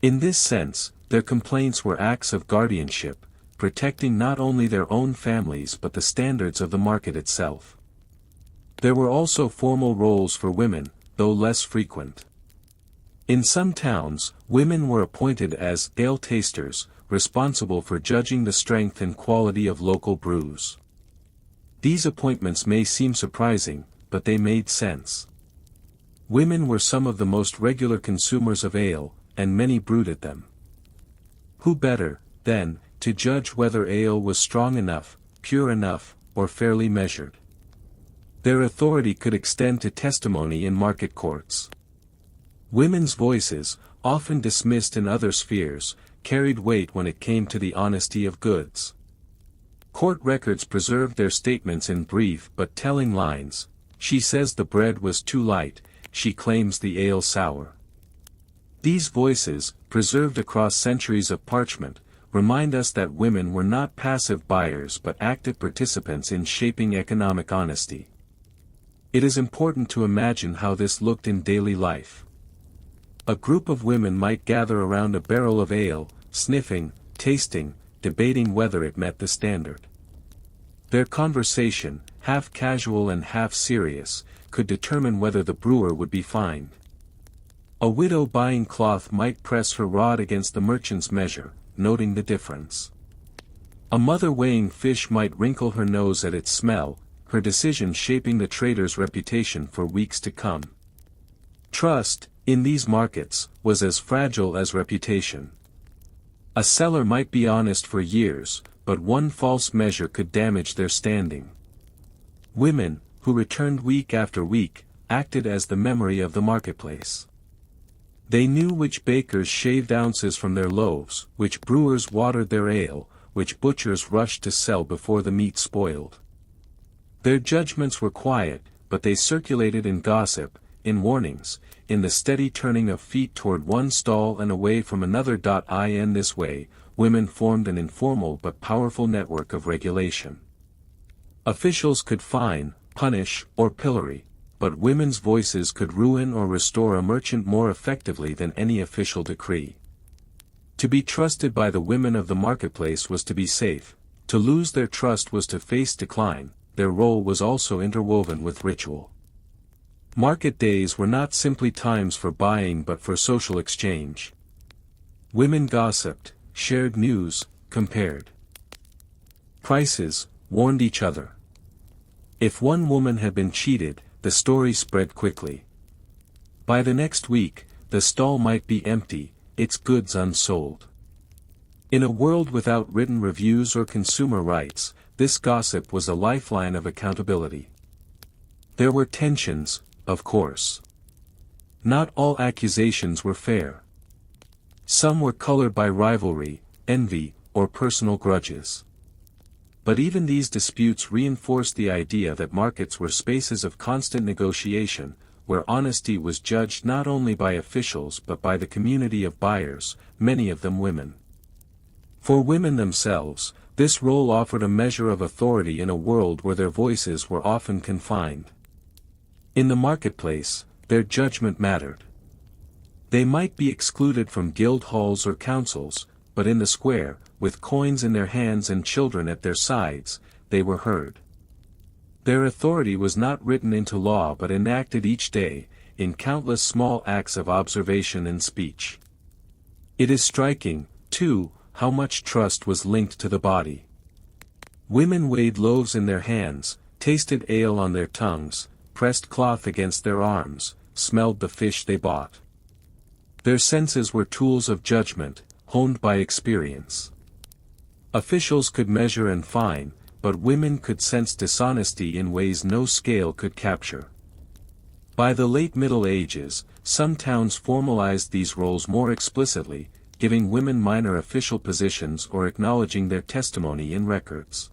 In this sense, their complaints were acts of guardianship, protecting not only their own families but the standards of the market itself. There were also formal roles for women, though less frequent. In some towns, women were appointed as ale tasters, responsible for judging the strength and quality of local brews. These appointments may seem surprising, but they made sense. Women were some of the most regular consumers of ale, and many brewed at them. Who better, then, to judge whether ale was strong enough, pure enough, or fairly measured? Their authority could extend to testimony in market courts. Women's voices, often dismissed in other spheres, carried weight when it came to the honesty of goods. Court records preserved their statements in brief but telling lines. She says the bread was too light, she claims the ale sour. These voices, preserved across centuries of parchment, remind us that women were not passive buyers but active participants in shaping economic honesty. It is important to imagine how this looked in daily life. A group of women might gather around a barrel of ale, sniffing, tasting, debating whether it met the standard. Their conversation, half casual and half serious, could determine whether the brewer would be fined. A widow buying cloth might press her rod against the merchant's measure, noting the difference. A mother weighing fish might wrinkle her nose at its smell, her decision shaping the trader's reputation for weeks to come. Trust, in these markets, was as fragile as reputation. A seller might be honest for years, but one false measure could damage their standing. Women, who returned week after week, acted as the memory of the marketplace. They knew which bakers shaved ounces from their loaves, which brewers watered their ale, which butchers rushed to sell before the meat spoiled. Their judgments were quiet, but they circulated in gossip, in warnings, in the steady turning of feet toward one stall and away from another. In this way, women formed an informal but powerful network of regulation. Officials could fine, punish, or pillory, but women's voices could ruin or restore a merchant more effectively than any official decree. To be trusted by the women of the marketplace was to be safe, to lose their trust was to face decline. Their role was also interwoven with ritual. Market days were not simply times for buying but for social exchange. Women gossiped, shared news, compared prices, warned each other. If one woman had been cheated, the story spread quickly. By the next week, the stall might be empty, its goods unsold. In a world without written reviews or consumer rights, this gossip was a lifeline of accountability. There were tensions, of course. Not all accusations were fair. Some were colored by rivalry, envy, or personal grudges. But even these disputes reinforced the idea that markets were spaces of constant negotiation, where honesty was judged not only by officials but by the community of buyers, many of them women. For women themselves, this role offered a measure of authority in a world where their voices were often confined. In the marketplace, their judgment mattered. They might be excluded from guild halls or councils, but in the square, with coins in their hands and children at their sides, they were heard. Their authority was not written into law but enacted each day, in countless small acts of observation and speech. It is striking, too, how much trust was linked to the body. Women weighed loaves in their hands, tasted ale on their tongues, pressed cloth against their arms, smelled the fish they bought. Their senses were tools of judgment, honed by experience. Officials could measure and fine, but women could sense dishonesty in ways no scale could capture. By the late Middle Ages, some towns formalized these roles more explicitly, giving women minor official positions or acknowledging their testimony in records.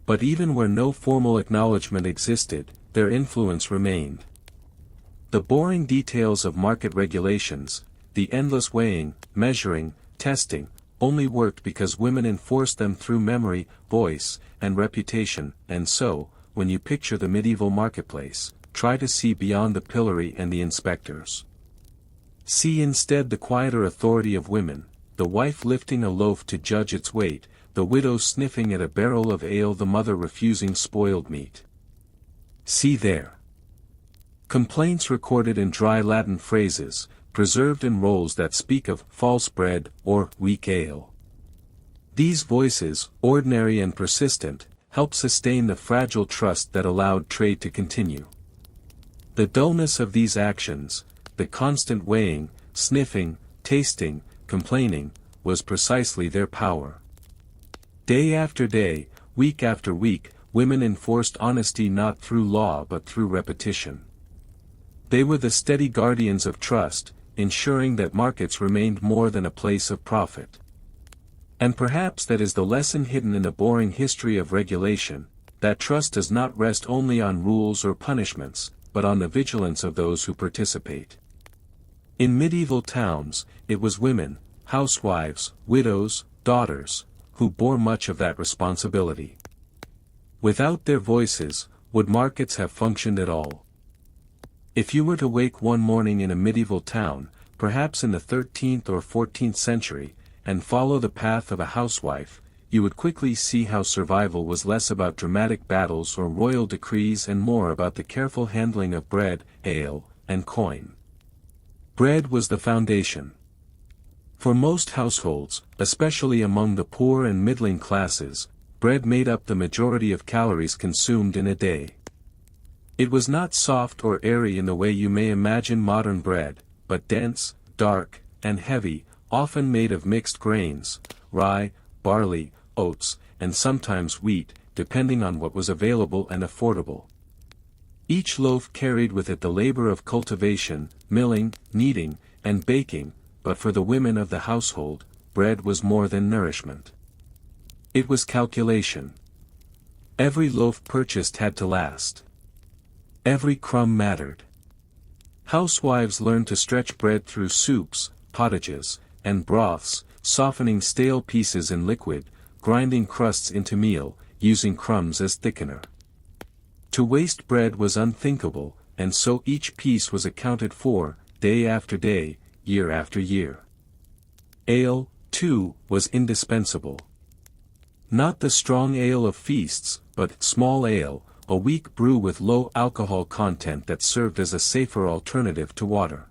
But even where no formal acknowledgement existed, their influence remained. The boring details of market regulations, the endless weighing, measuring, testing, only worked because women enforced them through memory, voice, and reputation, and so, when you picture the medieval marketplace, try to see beyond the pillory and the inspectors. See instead the quieter authority of women, the wife lifting a loaf to judge its weight, the widow sniffing at a barrel of ale, the mother refusing spoiled meat. See there. Complaints recorded in dry Latin phrases, preserved in rolls that speak of false bread or weak ale. These voices, ordinary and persistent, help sustain the fragile trust that allowed trade to continue. The dullness of these actions, the constant weighing, sniffing, tasting, complaining, was precisely their power. Day after day, week after week, women enforced honesty not through law but through repetition. They were the steady guardians of trust, ensuring that markets remained more than a place of profit. And perhaps that is the lesson hidden in the boring history of regulation, that trust does not rest only on rules or punishments, but on the vigilance of those who participate. In medieval towns, it was women, housewives, widows, daughters, who bore much of that responsibility. Without their voices, would markets have functioned at all? If you were to wake one morning in a medieval town, perhaps in the 13th or 14th century, and follow the path of a housewife, you would quickly see how survival was less about dramatic battles or royal decrees and more about the careful handling of bread, ale, and coin. Bread was the foundation. For most households, especially among the poor and middling classes, bread made up the majority of calories consumed in a day. It was not soft or airy in the way you may imagine modern bread, but dense, dark, and heavy, often made of mixed grains, rye, barley, oats, and sometimes wheat, depending on what was available and affordable. Each loaf carried with it the labor of cultivation, milling, kneading, and baking, but for the women of the household, bread was more than nourishment. It was calculation. Every loaf purchased had to last. Every crumb mattered. Housewives learned to stretch bread through soups, pottages, and broths, softening stale pieces in liquid, grinding crusts into meal, using crumbs as thickener. To waste bread was unthinkable, and so each piece was accounted for, day after day, year after year. Ale, too, was indispensable. Not the strong ale of feasts, but small ale, a weak brew with low alcohol content that served as a safer alternative to water.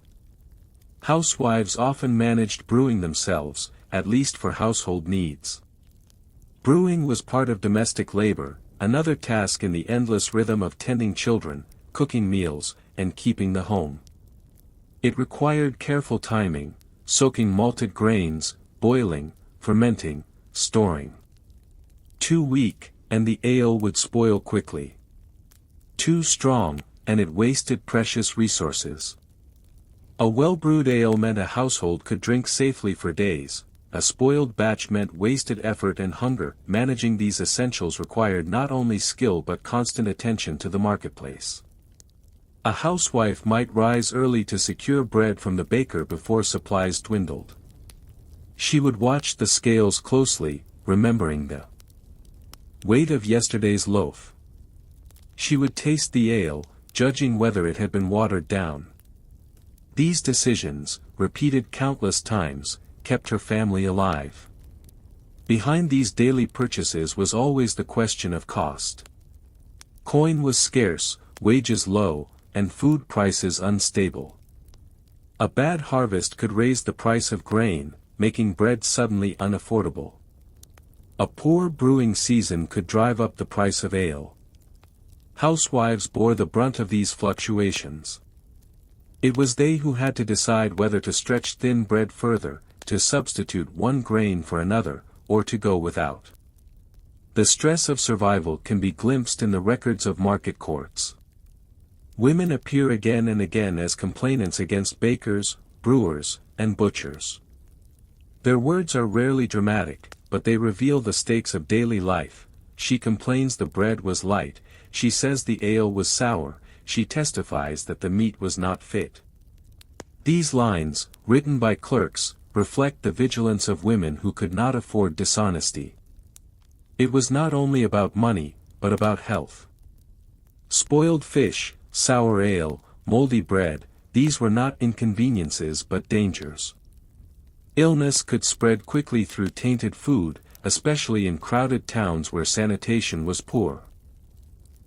Housewives often managed brewing themselves, at least for household needs. Brewing was part of domestic labor, another task in the endless rhythm of tending children, cooking meals, and keeping the home. It required careful timing, soaking malted grains, boiling, fermenting, storing. Too weak, and the ale would spoil quickly. Too strong, and it wasted precious resources. A well-brewed ale meant a household could drink safely for days. A spoiled batch meant wasted effort and hunger. Managing these essentials required not only skill but constant attention to the marketplace. A housewife might rise early to secure bread from the baker before supplies dwindled. She would watch the scales closely, remembering the weight of yesterday's loaf. She would taste the ale, judging whether it had been watered down. These decisions, repeated countless times, kept her family alive. Behind these daily purchases was always the question of cost. Coin was scarce, wages low, and food prices unstable. A bad harvest could raise the price of grain, making bread suddenly unaffordable. A poor brewing season could drive up the price of ale. Housewives bore the brunt of these fluctuations. It was they who had to decide whether to stretch thin bread further, to substitute one grain for another, or to go without. The stress of survival can be glimpsed in the records of market courts. Women appear again and again as complainants against bakers, brewers, and butchers. Their words are rarely dramatic, but they reveal the stakes of daily life. She complains the bread was light, she says the ale was sour, she testifies that the meat was not fit. These lines, written by clerks, reflect the vigilance of women who could not afford dishonesty. It was not only about money, but about health. Spoiled fish, sour ale, moldy bread, these were not inconveniences but dangers. Illness could spread quickly through tainted food, especially in crowded towns where sanitation was poor.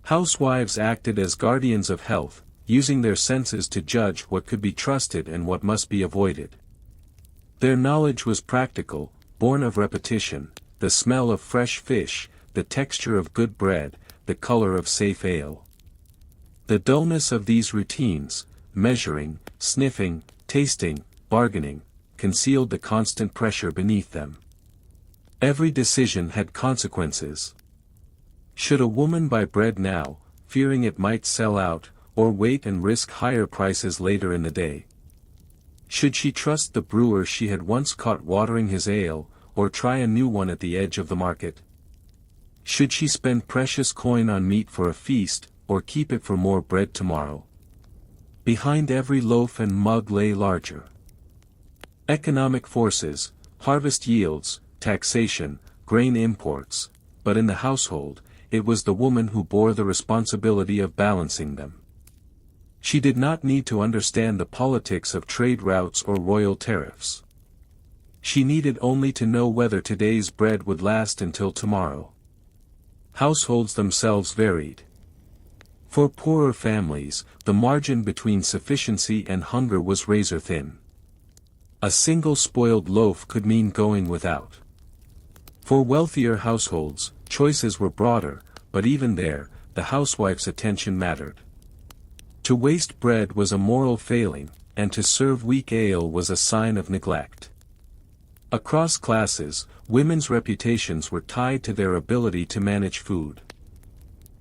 Housewives acted as guardians of health, using their senses to judge what could be trusted and what must be avoided. Their knowledge was practical, born of repetition, the smell of fresh fish, the texture of good bread, the color of safe ale. The dullness of these routines, measuring, sniffing, tasting, bargaining, concealed the constant pressure beneath them. Every decision had consequences. Should a woman buy bread now, fearing it might sell out, or wait and risk higher prices later in the day? Should she trust the brewer she had once caught watering his ale, or try a new one at the edge of the market? Should she spend precious coin on meat for a feast, or keep it for more bread tomorrow? Behind every loaf and mug lay larger economic forces, harvest yields, taxation, grain imports, but in the household, it was the woman who bore the responsibility of balancing them. She did not need to understand the politics of trade routes or royal tariffs. She needed only to know whether today's bread would last until tomorrow. Households themselves varied. For poorer families, the margin between sufficiency and hunger was razor thin. A single spoiled loaf could mean going without. For wealthier households, choices were broader, but even there, the housewife's attention mattered. To waste bread was a moral failing, and to serve weak ale was a sign of neglect. Across classes, women's reputations were tied to their ability to manage food.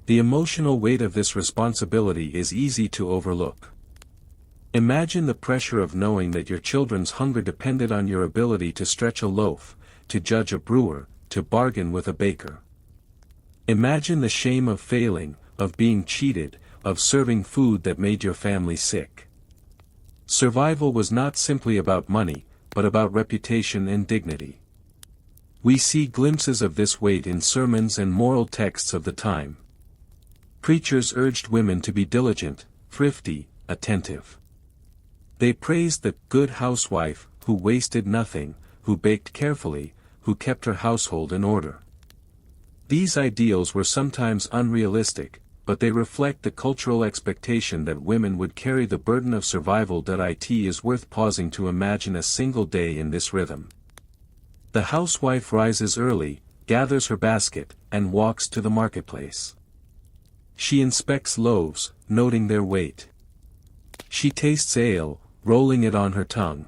The emotional weight of this responsibility is easy to overlook. Imagine the pressure of knowing that your children's hunger depended on your ability to stretch a loaf, to judge a brewer, to bargain with a baker. Imagine the shame of failing, of being cheated, of serving food that made your family sick. Survival was not simply about money, but about reputation and dignity. We see glimpses of this weight in sermons and moral texts of the time. Preachers urged women to be diligent, thrifty, attentive. They praised the good housewife, who wasted nothing, who baked carefully, who kept her household in order. These ideals were sometimes unrealistic, but they reflect the cultural expectation that women would carry the burden of survival. It is worth pausing to imagine a single day in this rhythm. The housewife rises early, gathers her basket, and walks to the marketplace. She inspects loaves, noting their weight. She tastes ale, rolling it on her tongue.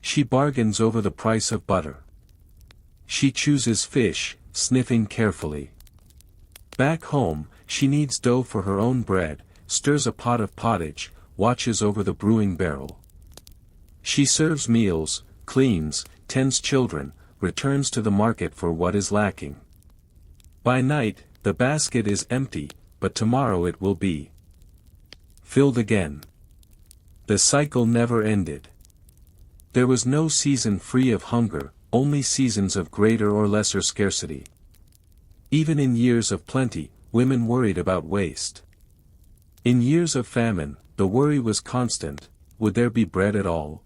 She bargains over the price of butter. She chooses fish, sniffing carefully. Back home, she kneads dough for her own bread, stirs a pot of pottage, watches over the brewing barrel. She serves meals, cleans, tends children, returns to the market for what is lacking. By night, the basket is empty, but tomorrow it will be filled again. The cycle never ended. There was no season free of hunger, only seasons of greater or lesser scarcity. Even in years of plenty, women worried about waste. In years of famine, the worry was constant: would there be bread at all?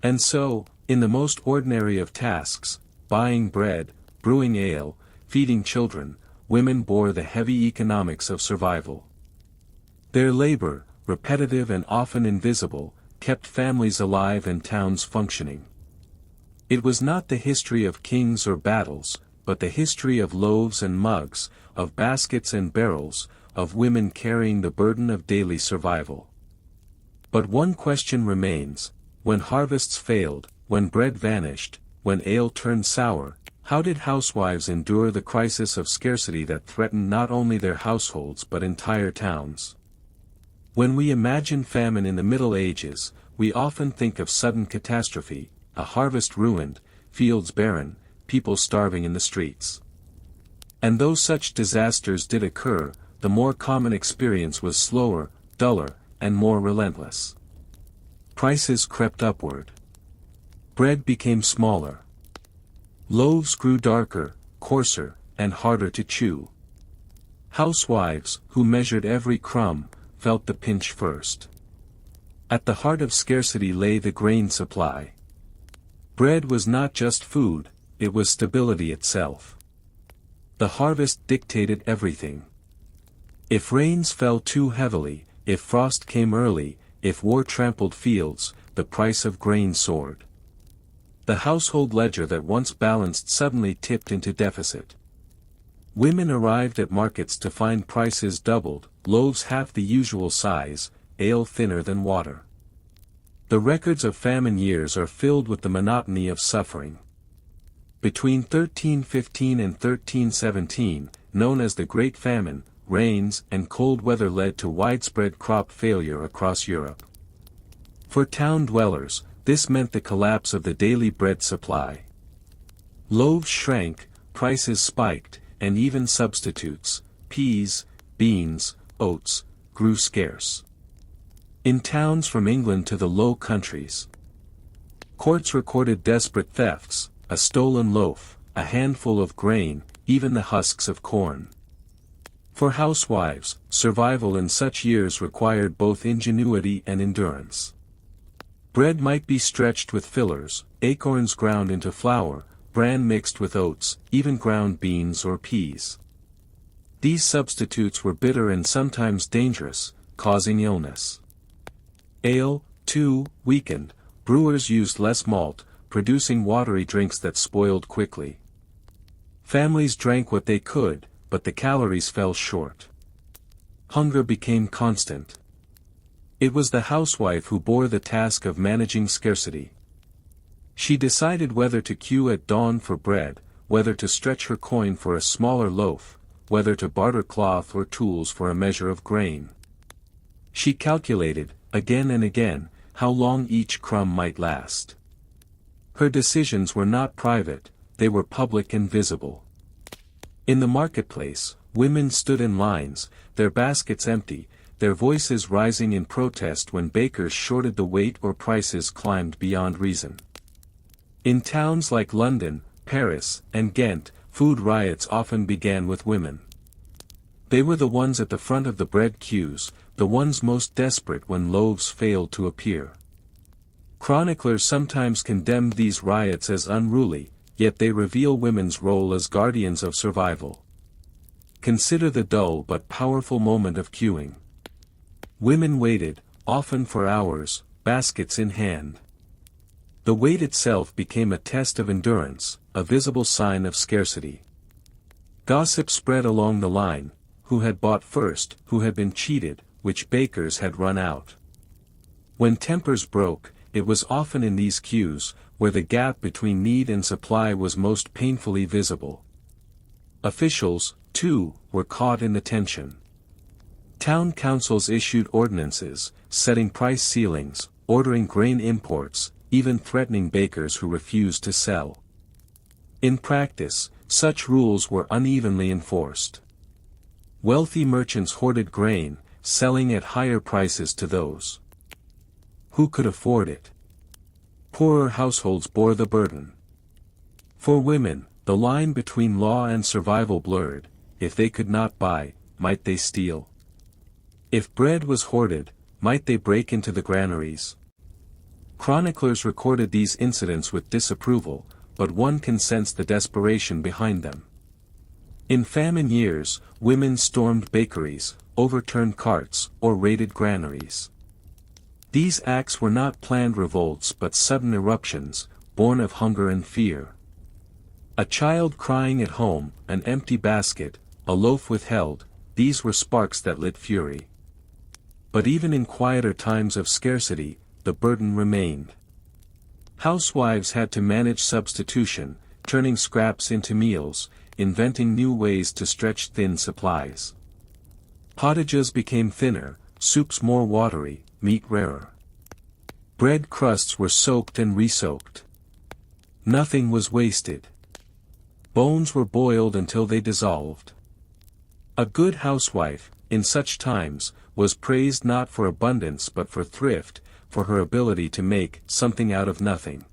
And so, in the most ordinary of tasks, buying bread, brewing ale, feeding children, women bore the heavy economics of survival. Their labor, repetitive and often invisible, kept families alive and towns functioning. It was not the history of kings or battles, but the history of loaves and mugs, of baskets and barrels, of women carrying the burden of daily survival. But one question remains: when harvests failed, when bread vanished, when ale turned sour, how did housewives endure the crisis of scarcity that threatened not only their households but entire towns? When we imagine famine in the Middle Ages, we often think of sudden catastrophe, a harvest ruined, fields barren, people starving in the streets. And though such disasters did occur, the more common experience was slower, duller, and more relentless. Prices crept upward. Bread became smaller. Loaves grew darker, coarser, and harder to chew. Housewives, who measured every crumb, felt the pinch first. At the heart of scarcity lay the grain supply. Bread was not just food, it was stability itself. The harvest dictated everything. If rains fell too heavily, if frost came early, if war trampled fields, the price of grain soared. The household ledger that once balanced suddenly tipped into deficit. Women arrived at markets to find prices doubled, loaves half the usual size, ale thinner than water. The records of famine years are filled with the monotony of suffering. Between 1315 and 1317, known as the Great Famine, rains and cold weather led to widespread crop failure across Europe. For town dwellers, this meant the collapse of the daily bread supply. Loaves shrank, prices spiked, and even substitutes, peas, beans, oats, grew scarce. In towns from England to the Low Countries, courts recorded desperate thefts: a stolen loaf, a handful of grain, even the husks of corn. For housewives, survival in such years required both ingenuity and endurance. Bread might be stretched with fillers, acorns ground into flour, bran mixed with oats, even ground beans or peas. These substitutes were bitter and sometimes dangerous, causing illness. Ale, too, weakened. Brewers used less malt, producing watery drinks that spoiled quickly. Families drank what they could, but the calories fell short. Hunger became constant. It was the housewife who bore the task of managing scarcity. She decided whether to queue at dawn for bread, whether to stretch her coin for a smaller loaf, whether to barter cloth or tools for a measure of grain. She calculated, again and again, how long each crumb might last. Her decisions were not private, they were public and visible. In the marketplace, women stood in lines, their baskets empty, their voices rising in protest when bakers shorted the weight or prices climbed beyond reason. In towns like London, Paris, and Ghent, food riots often began with women. They were the ones at the front of the bread queues, the ones most desperate when loaves failed to appear. Chroniclers sometimes condemned these riots as unruly, yet they reveal women's role as guardians of survival. Consider the dull but powerful moment of queuing. Women waited, often for hours, baskets in hand. The wait itself became a test of endurance, a visible sign of scarcity. Gossip spread along the line: who had bought first, who had been cheated, which bakers had run out. When tempers broke, it was often in these queues, where the gap between need and supply was most painfully visible. Officials, too, were caught in the tension. Town councils issued ordinances, setting price ceilings, ordering grain imports, even threatening bakers who refused to sell. In practice, such rules were unevenly enforced. Wealthy merchants hoarded grain, selling at higher prices to those who could afford it. Poorer households bore the burden. For women, the line between law and survival blurred: if they could not buy, might they steal? If bread was hoarded, might they break into the granaries? Chroniclers recorded these incidents with disapproval, but one can sense the desperation behind them. In famine years, women stormed bakeries, overturned carts, or raided granaries. These acts were not planned revolts but sudden eruptions, born of hunger and fear. A child crying at home, an empty basket, a loaf withheld, these were sparks that lit fury. But even in quieter times of scarcity, the burden remained. Housewives had to manage substitution, turning scraps into meals, inventing new ways to stretch thin supplies. Pottages became thinner, soups more watery, meat rarer. Bread crusts were soaked and re-soaked. Nothing was wasted. Bones were boiled until they dissolved. A good housewife, in such times, was praised not for abundance but for thrift, for her ability to make something out of nothing.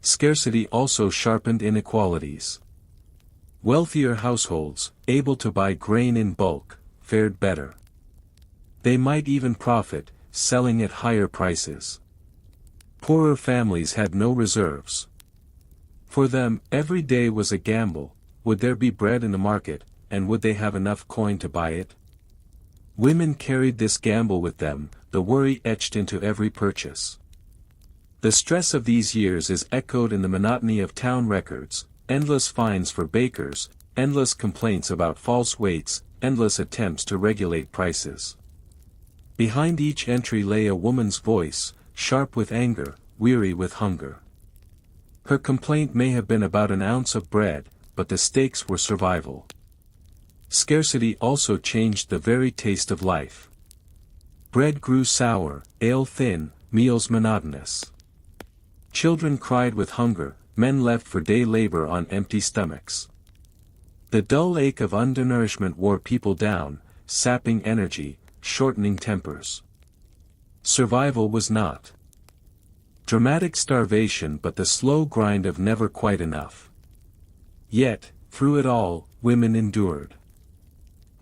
Scarcity also sharpened inequalities. Wealthier households, able to buy grain in bulk, fared better. They might even profit, selling at higher prices. Poorer families had no reserves. For them, every day was a gamble. Would there be bread in the market, and would they have enough coin to buy it? Women carried this gamble with them, the worry etched into every purchase. The stress of these years is echoed in the monotony of town records, endless fines for bakers, endless complaints about false weights, endless attempts to regulate prices. Behind each entry lay a woman's voice, sharp with anger, weary with hunger. Her complaint may have been about an ounce of bread, but the stakes were survival. Scarcity also changed the very taste of life. Bread grew sour, ale thin, meals monotonous. Children cried with hunger, men left for day labor on empty stomachs. The dull ache of undernourishment wore people down, sapping energy, shortening tempers. Survival was not dramatic starvation but the slow grind of never quite enough. Yet, through it all, women endured.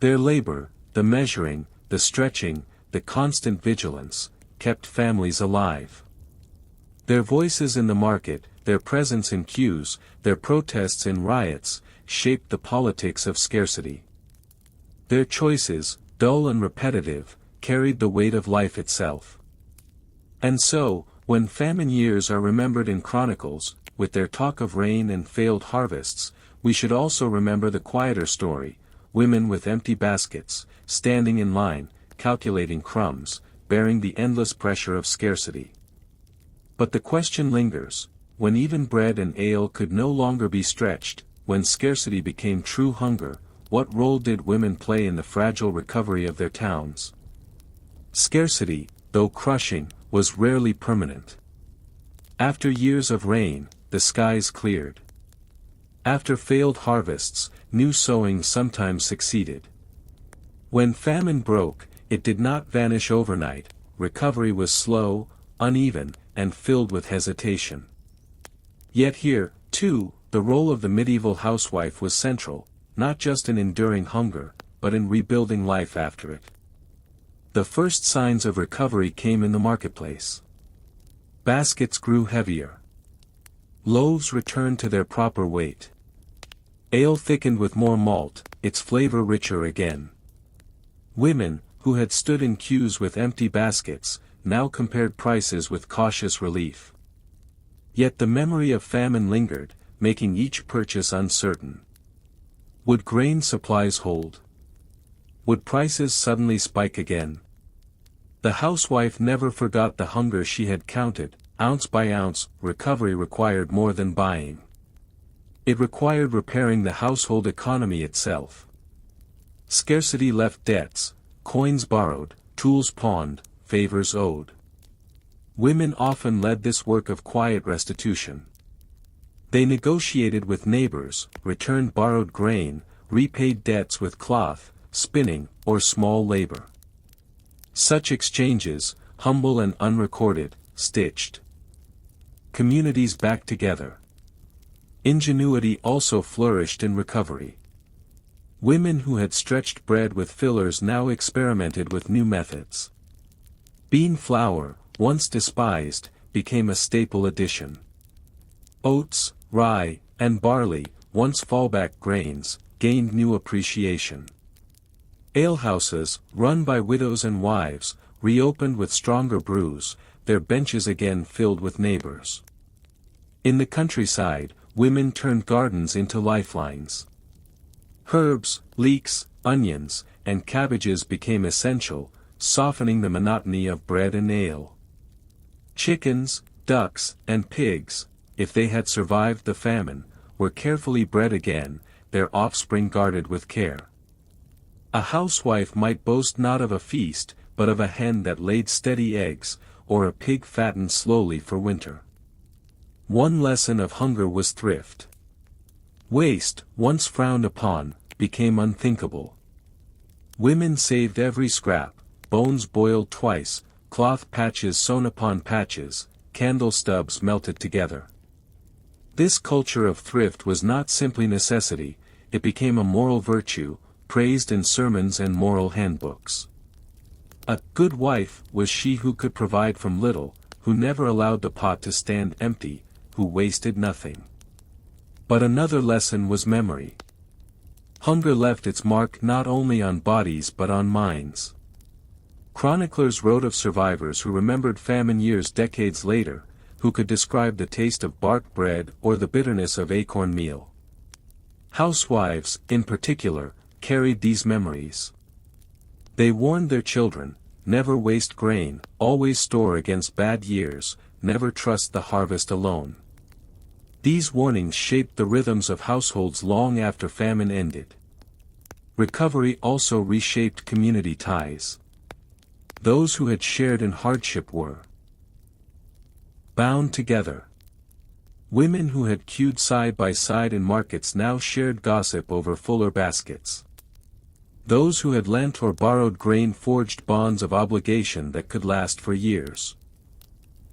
Their labor, the measuring, the stretching, the constant vigilance, kept families alive. Their voices in the market, their presence in queues, their protests in riots, shaped the politics of scarcity. Their choices, dull and repetitive, carried the weight of life itself. And so, when famine years are remembered in chronicles, with their talk of rain and failed harvests, we should also remember the quieter story, women with empty baskets, standing in line, calculating crumbs, bearing the endless pressure of scarcity. But the question lingers, when even bread and ale could no longer be stretched, when scarcity became true hunger, what role did women play in the fragile recovery of their towns? Scarcity, though crushing, was rarely permanent. After years of rain, the skies cleared. After failed harvests, new sowing sometimes succeeded. When famine broke, it did not vanish overnight. Recovery was slow, uneven, and filled with hesitation. Yet here, too, the role of the medieval housewife was central, not just in enduring hunger, but in rebuilding life after it. The first signs of recovery came in the marketplace. Baskets grew heavier. Loaves returned to their proper weight. Ale thickened with more malt, its flavor richer again. Women, who had stood in queues with empty baskets, now compared prices with cautious relief. Yet the memory of famine lingered, making each purchase uncertain. Would grain supplies hold? Would prices suddenly spike again? The housewife never forgot the hunger she had counted. Ounce by ounce, recovery required more than buying. It required repairing the household economy itself. Scarcity left debts, coins borrowed, tools pawned, favors owed. Women often led this work of quiet restitution. They negotiated with neighbors, returned borrowed grain, repaid debts with cloth, spinning, or small labor. Such exchanges, humble and unrecorded, stitched communities back together. Ingenuity also flourished in recovery. Women who had stretched bread with fillers now experimented with new methods. Bean flour, once despised, became a staple addition. Oats, rye, and barley, once fallback grains, gained new appreciation. Alehouses, run by widows and wives, reopened with stronger brews, their benches again filled with neighbors. In the countryside, women turned gardens into lifelines. Herbs, leeks, onions, and cabbages became essential, softening the monotony of bread and ale. Chickens, ducks, and pigs, if they had survived the famine, were carefully bred again, their offspring guarded with care. A housewife might boast not of a feast, but of a hen that laid steady eggs, or a pig fattened slowly for winter. One lesson of hunger was thrift. Waste, once frowned upon, became unthinkable. Women saved every scrap, bones boiled twice, cloth patches sewn upon patches, candle stubs melted together. This culture of thrift was not simply necessity, it became a moral virtue, praised in sermons and moral handbooks. A good wife was she who could provide from little, who never allowed the pot to stand empty, who wasted nothing. But another lesson was memory. Hunger left its mark not only on bodies but on minds. Chroniclers wrote of survivors who remembered famine years decades later, who could describe the taste of bark bread or the bitterness of acorn meal. Housewives, in particular, carried these memories. They warned their children, never waste grain, always store against bad years, never trust the harvest alone. These warnings shaped the rhythms of households long after famine ended. Recovery also reshaped community ties. Those who had shared in hardship were bound together. Women who had queued side by side in markets now shared gossip over fuller baskets. Those who had lent or borrowed grain forged bonds of obligation that could last for years.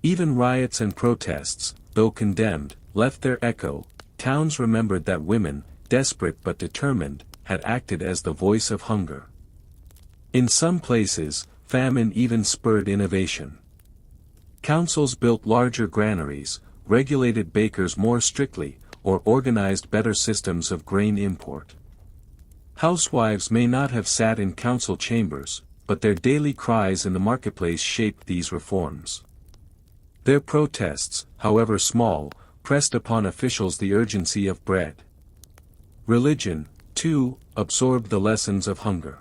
Even riots and protests, though condemned, left their echo. Towns remembered that women, desperate but determined, had acted as the voice of hunger. In some places, famine even spurred innovation. Councils built larger granaries, regulated bakers more strictly, or organized better systems of grain import. Housewives may not have sat in council chambers, but their daily cries in the marketplace shaped these reforms. Their protests, however small, pressed upon officials the urgency of bread. Religion, too, absorbed the lessons of hunger.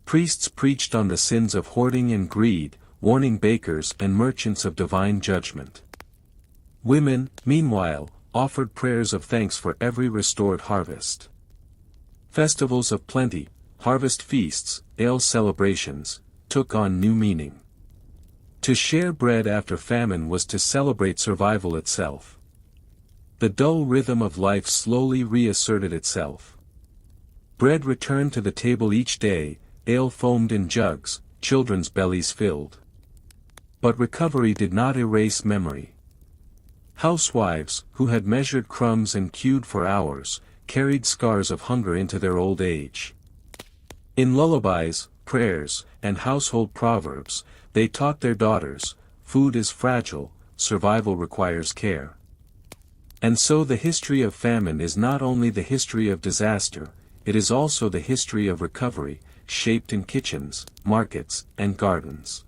Priests preached on the sins of hoarding and greed, warning bakers and merchants of divine judgment. Women, meanwhile, offered prayers of thanks for every restored harvest. Festivals of plenty, harvest feasts, ale celebrations, took on new meaning. To share bread after famine was to celebrate survival itself. The dull rhythm of life slowly reasserted itself. Bread returned to the table each day, ale foamed in jugs, children's bellies filled. But recovery did not erase memory. Housewives, who had measured crumbs and queued for hours, carried scars of hunger into their old age. In lullabies, prayers, and household proverbs, they taught their daughters, food is fragile, survival requires care. And so the history of famine is not only the history of disaster, it is also the history of recovery, shaped in kitchens, markets, and gardens.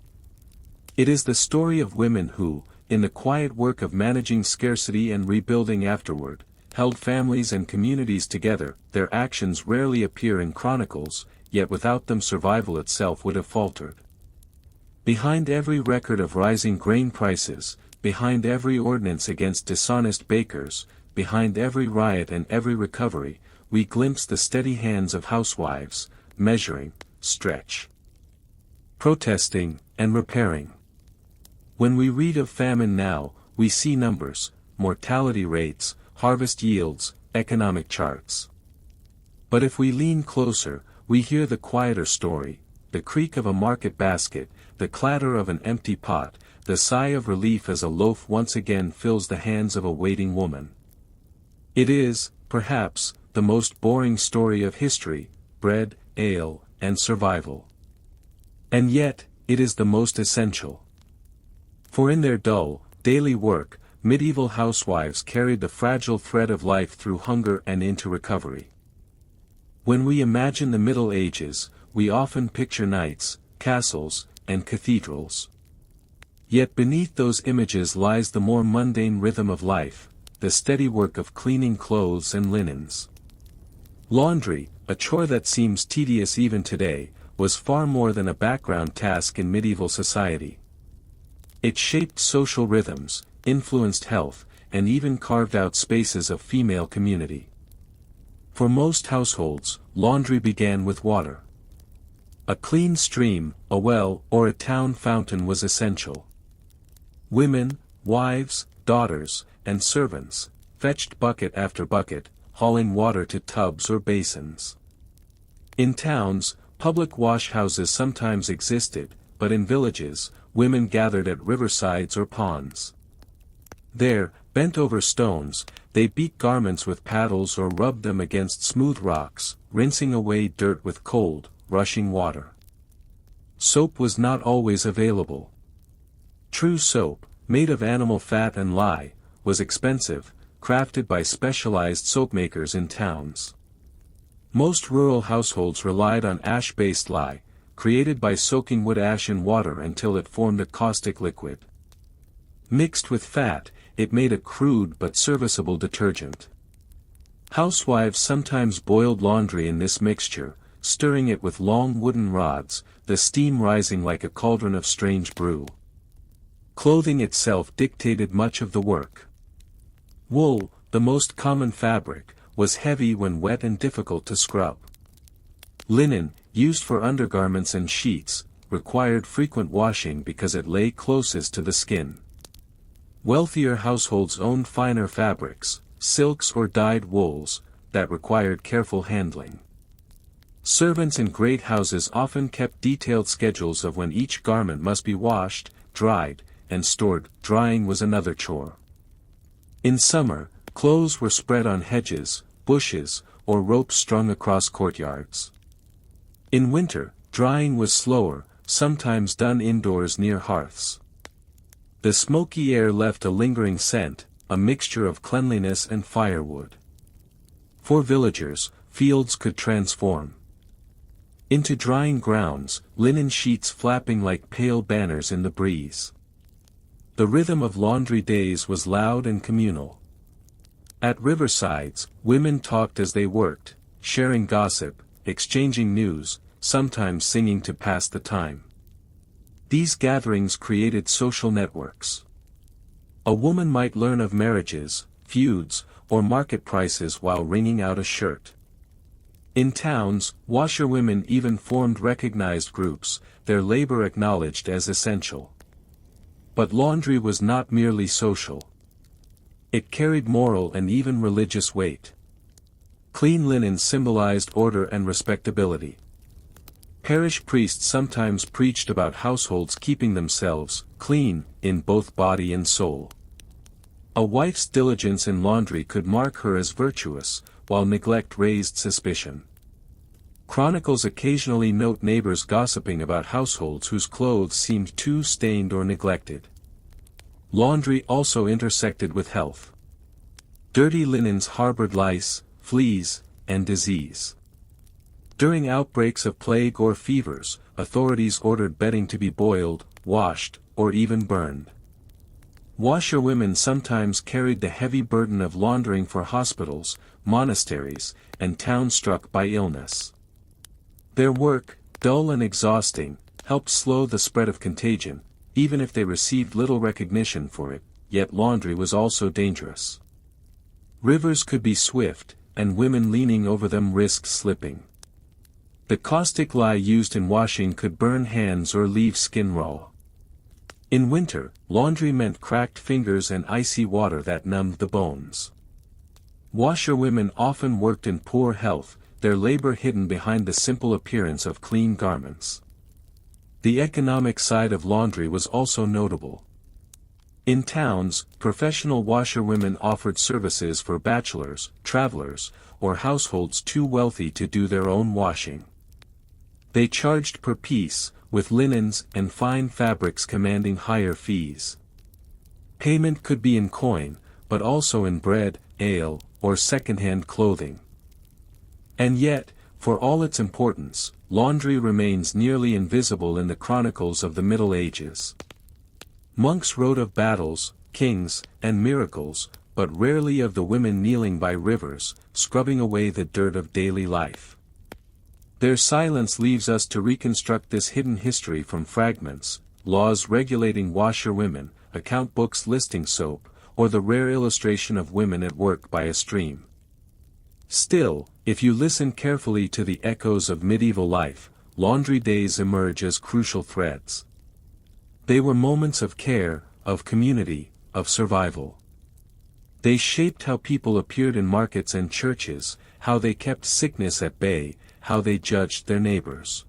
It is the story of women who, in the quiet work of managing scarcity and rebuilding afterward, held families and communities together. Their actions rarely appear in chronicles, yet without them survival itself would have faltered. Behind every record of rising grain prices, behind every ordinance against dishonest bakers, behind every riot and every recovery, we glimpse the steady hands of housewives, measuring, stretch, protesting, and repairing. When we read of famine now, we see numbers, mortality rates, harvest yields, economic charts. But if we lean closer, we hear the quieter story, the creak of a market basket, the clatter of an empty pot, the sigh of relief as a loaf once again fills the hands of a waiting woman. It is, perhaps, the the most boring story of history: bread, ale, and survival. And yet, it is the most essential. For in their dull, daily work, medieval housewives carried the fragile thread of life through hunger and into recovery. When we imagine the Middle Ages, we often picture knights, castles, and cathedrals. Yet beneath those images lies the more mundane rhythm of life, the steady work of cleaning clothes and linens. Laundry, a chore that seems tedious even today, was far more than a background task in medieval society. It shaped social rhythms, influenced health, and even carved out spaces of female community. For most households, laundry began with water. A clean stream, a well, or a town fountain was essential. Women, wives, daughters, and servants, fetched bucket after bucket, hauling water to tubs or basins. In towns, public wash-houses sometimes existed, but in villages, women gathered at riversides or ponds. There, bent over stones, they beat garments with paddles or rubbed them against smooth rocks, rinsing away dirt with cold, rushing water. Soap was not always available. True soap, made of animal fat and lye, was expensive, crafted by specialized soapmakers in towns. Most rural households relied on ash-based lye, created by soaking wood ash in water until it formed a caustic liquid. Mixed with fat, it made a crude but serviceable detergent. Housewives sometimes boiled laundry in this mixture, stirring it with long wooden rods, the steam rising like a cauldron of strange brew. Clothing itself dictated much of the work. Wool, the most common fabric, was heavy when wet and difficult to scrub. Linen, used for undergarments and sheets, required frequent washing because it lay closest to the skin. Wealthier households owned finer fabrics, silks or dyed wools, that required careful handling. Servants in great houses often kept detailed schedules of when each garment must be washed, dried, and stored. Drying was another chore. In summer, clothes were spread on hedges, bushes, or ropes strung across courtyards. In winter, drying was slower, sometimes done indoors near hearths. The smoky air left a lingering scent, a mixture of cleanliness and firewood. For villagers, fields could transform into drying grounds, linen sheets flapping like pale banners in the breeze. The rhythm of laundry days was loud and communal. At riversides, women talked as they worked, sharing gossip, exchanging news, sometimes singing to pass the time. These gatherings created social networks. A woman might learn of marriages, feuds, or market prices while wringing out a shirt. In towns, washerwomen even formed recognized groups, their labor acknowledged as essential. But laundry was not merely social. It carried moral and even religious weight. Clean linen symbolized order and respectability. Parish priests sometimes preached about households keeping themselves clean in both body and soul. A wife's diligence in laundry could mark her as virtuous, while neglect raised suspicion. Chronicles occasionally note neighbors gossiping about households whose clothes seemed too stained or neglected. Laundry also intersected with health. Dirty linens harbored lice, fleas, and disease. During outbreaks of plague or fevers, authorities ordered bedding to be boiled, washed, or even burned. Washerwomen sometimes carried the heavy burden of laundering for hospitals, monasteries, and towns struck by illness. Their work, dull and exhausting, helped slow the spread of contagion, even if they received little recognition for it, yet laundry was also dangerous. Rivers could be swift, and women leaning over them risked slipping. The caustic lye used in washing could burn hands or leave skin raw. In winter, laundry meant cracked fingers and icy water that numbed the bones. Washerwomen often worked in poor health, their labor hidden behind the simple appearance of clean garments. The economic side of laundry was also notable. In towns, professional washerwomen offered services for bachelors, travelers, or households too wealthy to do their own washing. They charged per piece, with linens and fine fabrics commanding higher fees. Payment could be in coin, but also in bread, ale, or second-hand clothing. And yet, for all its importance, laundry remains nearly invisible in the chronicles of the Middle Ages. Monks wrote of battles, kings, and miracles, but rarely of the women kneeling by rivers, scrubbing away the dirt of daily life. Their silence leaves us to reconstruct this hidden history from fragments, laws regulating washerwomen, account books listing soap, or the rare illustration of women at work by a stream. Still, if you listen carefully to the echoes of medieval life, laundry days emerge as crucial threads. They were moments of care, of community, of survival. They shaped how people appeared in markets and churches, how they kept sickness at bay, how they judged their neighbors.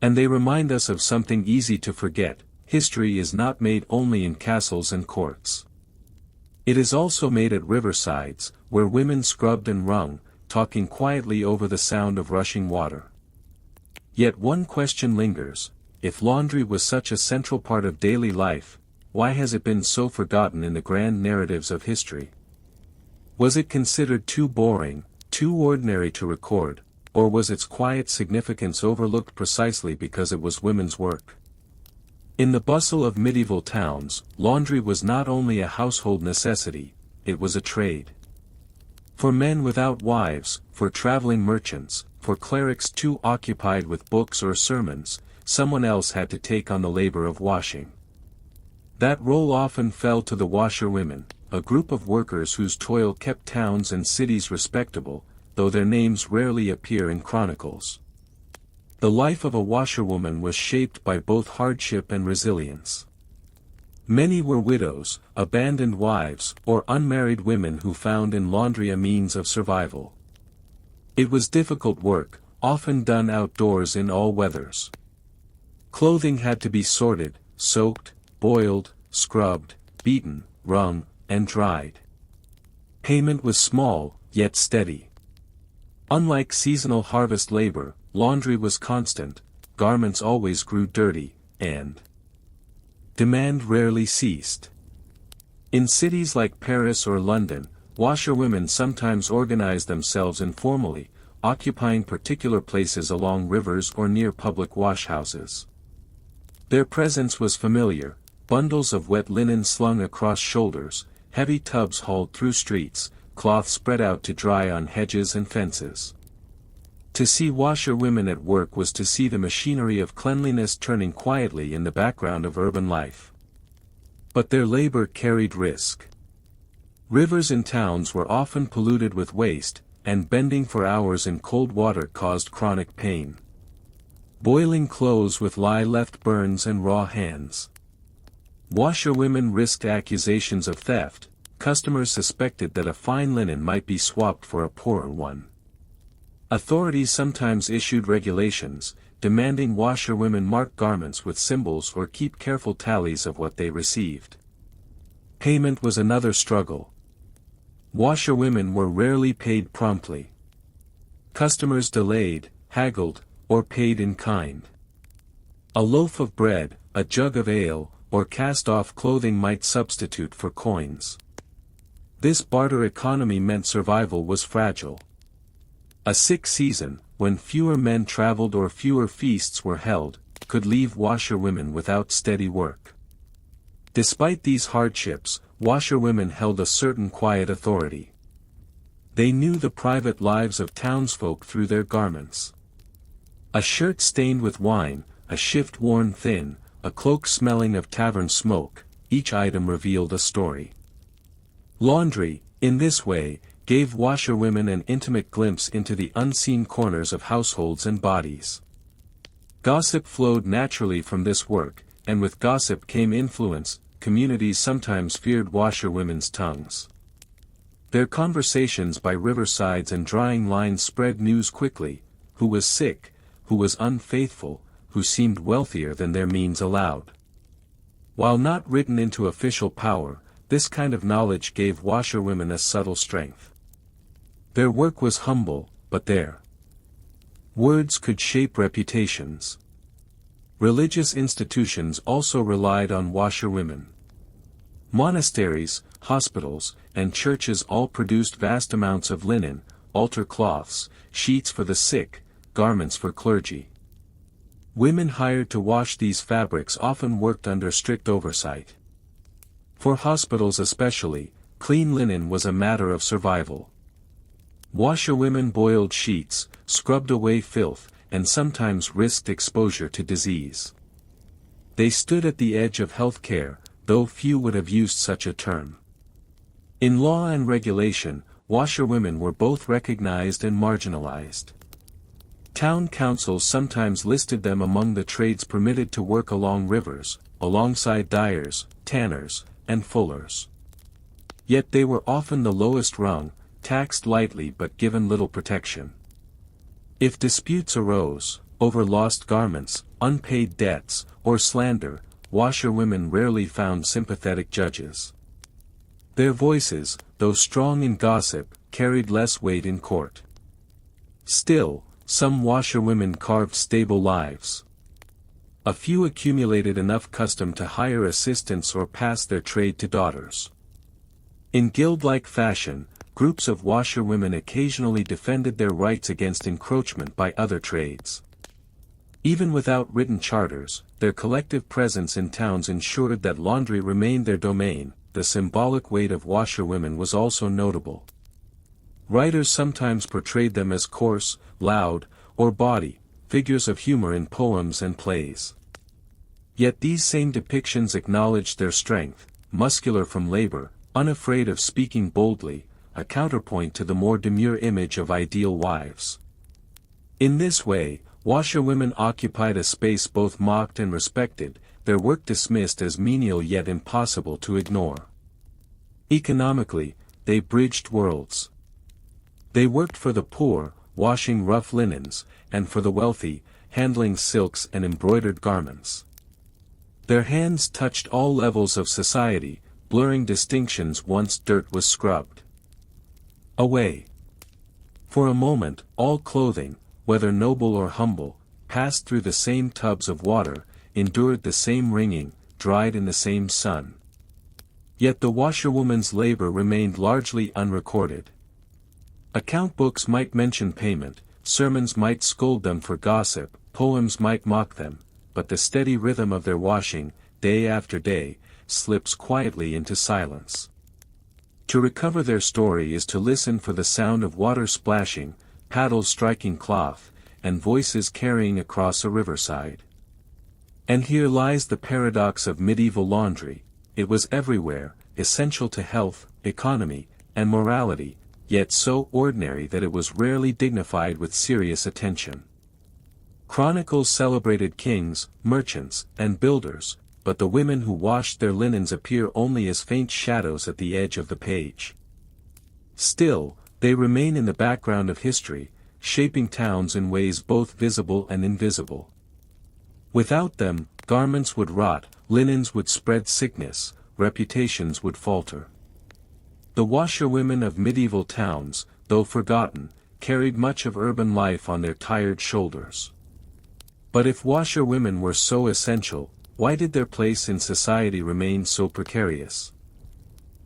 And they remind us of something easy to forget: history is not made only in castles and courts. It is also made at riversides, where women scrubbed and wrung, talking quietly over the sound of rushing water. Yet one question lingers: if laundry was such a central part of daily life, why has it been so forgotten in the grand narratives of history? Was it considered too boring, too ordinary to record, or was its quiet significance overlooked precisely because it was women's work? In the bustle of medieval towns, laundry was not only a household necessity, it was a trade. For men without wives, for traveling merchants, for clerics too occupied with books or sermons, someone else had to take on the labor of washing. That role often fell to the washerwomen, a group of workers whose toil kept towns and cities respectable, though their names rarely appear in chronicles. The life of a washerwoman was shaped by both hardship and resilience. Many were widows, abandoned wives, or unmarried women who found in laundry a means of survival. It was difficult work, often done outdoors in all weathers. Clothing had to be sorted, soaked, boiled, scrubbed, beaten, wrung, and dried. Payment was small, yet steady. Unlike seasonal harvest labor, laundry was constant, garments always grew dirty, and demand rarely ceased. In cities like Paris or London, washerwomen sometimes organized themselves informally, occupying particular places along rivers or near public washhouses. Their presence was familiar: bundles of wet linen slung across shoulders, heavy tubs hauled through streets, cloth spread out to dry on hedges and fences. To see washerwomen at work was to see the machinery of cleanliness turning quietly in the background of urban life. But their labor carried risk. Rivers in towns were often polluted with waste, and bending for hours in cold water caused chronic pain. Boiling clothes with lye left burns and raw hands. Washerwomen risked accusations of theft. Customers suspected that a fine linen might be swapped for a poorer one. Authorities sometimes issued regulations, demanding washerwomen mark garments with symbols or keep careful tallies of what they received. Payment was another struggle. Washerwomen were rarely paid promptly. Customers delayed, haggled, or paid in kind. A loaf of bread, a jug of ale, or cast-off clothing might substitute for coins. This barter economy meant survival was fragile. A sick season, when fewer men traveled or fewer feasts were held, could leave washerwomen without steady work. Despite these hardships, washerwomen held a certain quiet authority. They knew the private lives of townsfolk through their garments. A shirt stained with wine, a shift worn thin, a cloak smelling of tavern smoke, each item revealed a story. Laundry, in this way, gave washerwomen an intimate glimpse into the unseen corners of households and bodies. Gossip flowed naturally from this work, and with gossip came influence. Communities sometimes feared washerwomen's tongues. Their conversations by riversides and drying lines spread news quickly: who was sick, who was unfaithful, who seemed wealthier than their means allowed. While not written into official power, this kind of knowledge gave washerwomen a subtle strength. Their work was humble, but their words could shape reputations. Religious institutions also relied on washerwomen. Monasteries, hospitals, and churches all produced vast amounts of linen, altar cloths, sheets for the sick, garments for clergy. Women hired to wash these fabrics often worked under strict oversight. For hospitals especially, clean linen was a matter of survival. Washerwomen boiled sheets, scrubbed away filth, and sometimes risked exposure to disease. They stood at the edge of health care, though few would have used such a term. In law and regulation, washerwomen were both recognized and marginalized. Town councils sometimes listed them among the trades permitted to work along rivers, alongside dyers, tanners, and fullers. Yet they were often the lowest rung, taxed lightly but given little protection. If disputes arose, over lost garments, unpaid debts, or slander, washerwomen rarely found sympathetic judges. Their voices, though strong in gossip, carried less weight in court. Still, some washerwomen carved stable lives. A few accumulated enough custom to hire assistants or pass their trade to daughters. In guild-like fashion, groups of washerwomen occasionally defended their rights against encroachment by other trades. Even without written charters, their collective presence in towns ensured that laundry remained their domain. The symbolic weight of washerwomen was also notable. Writers sometimes portrayed them as coarse, loud, or bawdy, figures of humor in poems and plays. Yet these same depictions acknowledged their strength, muscular from labor, unafraid of speaking boldly, a counterpoint to the more demure image of ideal wives. In this way, washerwomen occupied a space both mocked and respected, their work dismissed as menial yet impossible to ignore. Economically, they bridged worlds. They worked for the poor, washing rough linens, and for the wealthy, handling silks and embroidered garments. Their hands touched all levels of society, blurring distinctions once dirt was scrubbed away. For a moment, all clothing, whether noble or humble, passed through the same tubs of water, endured the same wringing, dried in the same sun. Yet the washerwoman's labor remained largely unrecorded. Account books might mention payment, sermons might scold them for gossip, poems might mock them, but the steady rhythm of their washing, day after day, slips quietly into silence. To recover their story is to listen for the sound of water splashing, paddles striking cloth, and voices carrying across a riverside. And here lies the paradox of medieval laundry. It was everywhere, essential to health, economy, and morality, yet so ordinary that it was rarely dignified with serious attention. Chronicles celebrated kings, merchants, and builders, but the women who washed their linens appear only as faint shadows at the edge of the page. Still, they remain in the background of history, shaping towns in ways both visible and invisible. Without them, garments would rot, linens would spread sickness, reputations would falter. The washerwomen of medieval towns, though forgotten, carried much of urban life on their tired shoulders. But if washerwomen were so essential, why did their place in society remain so precarious?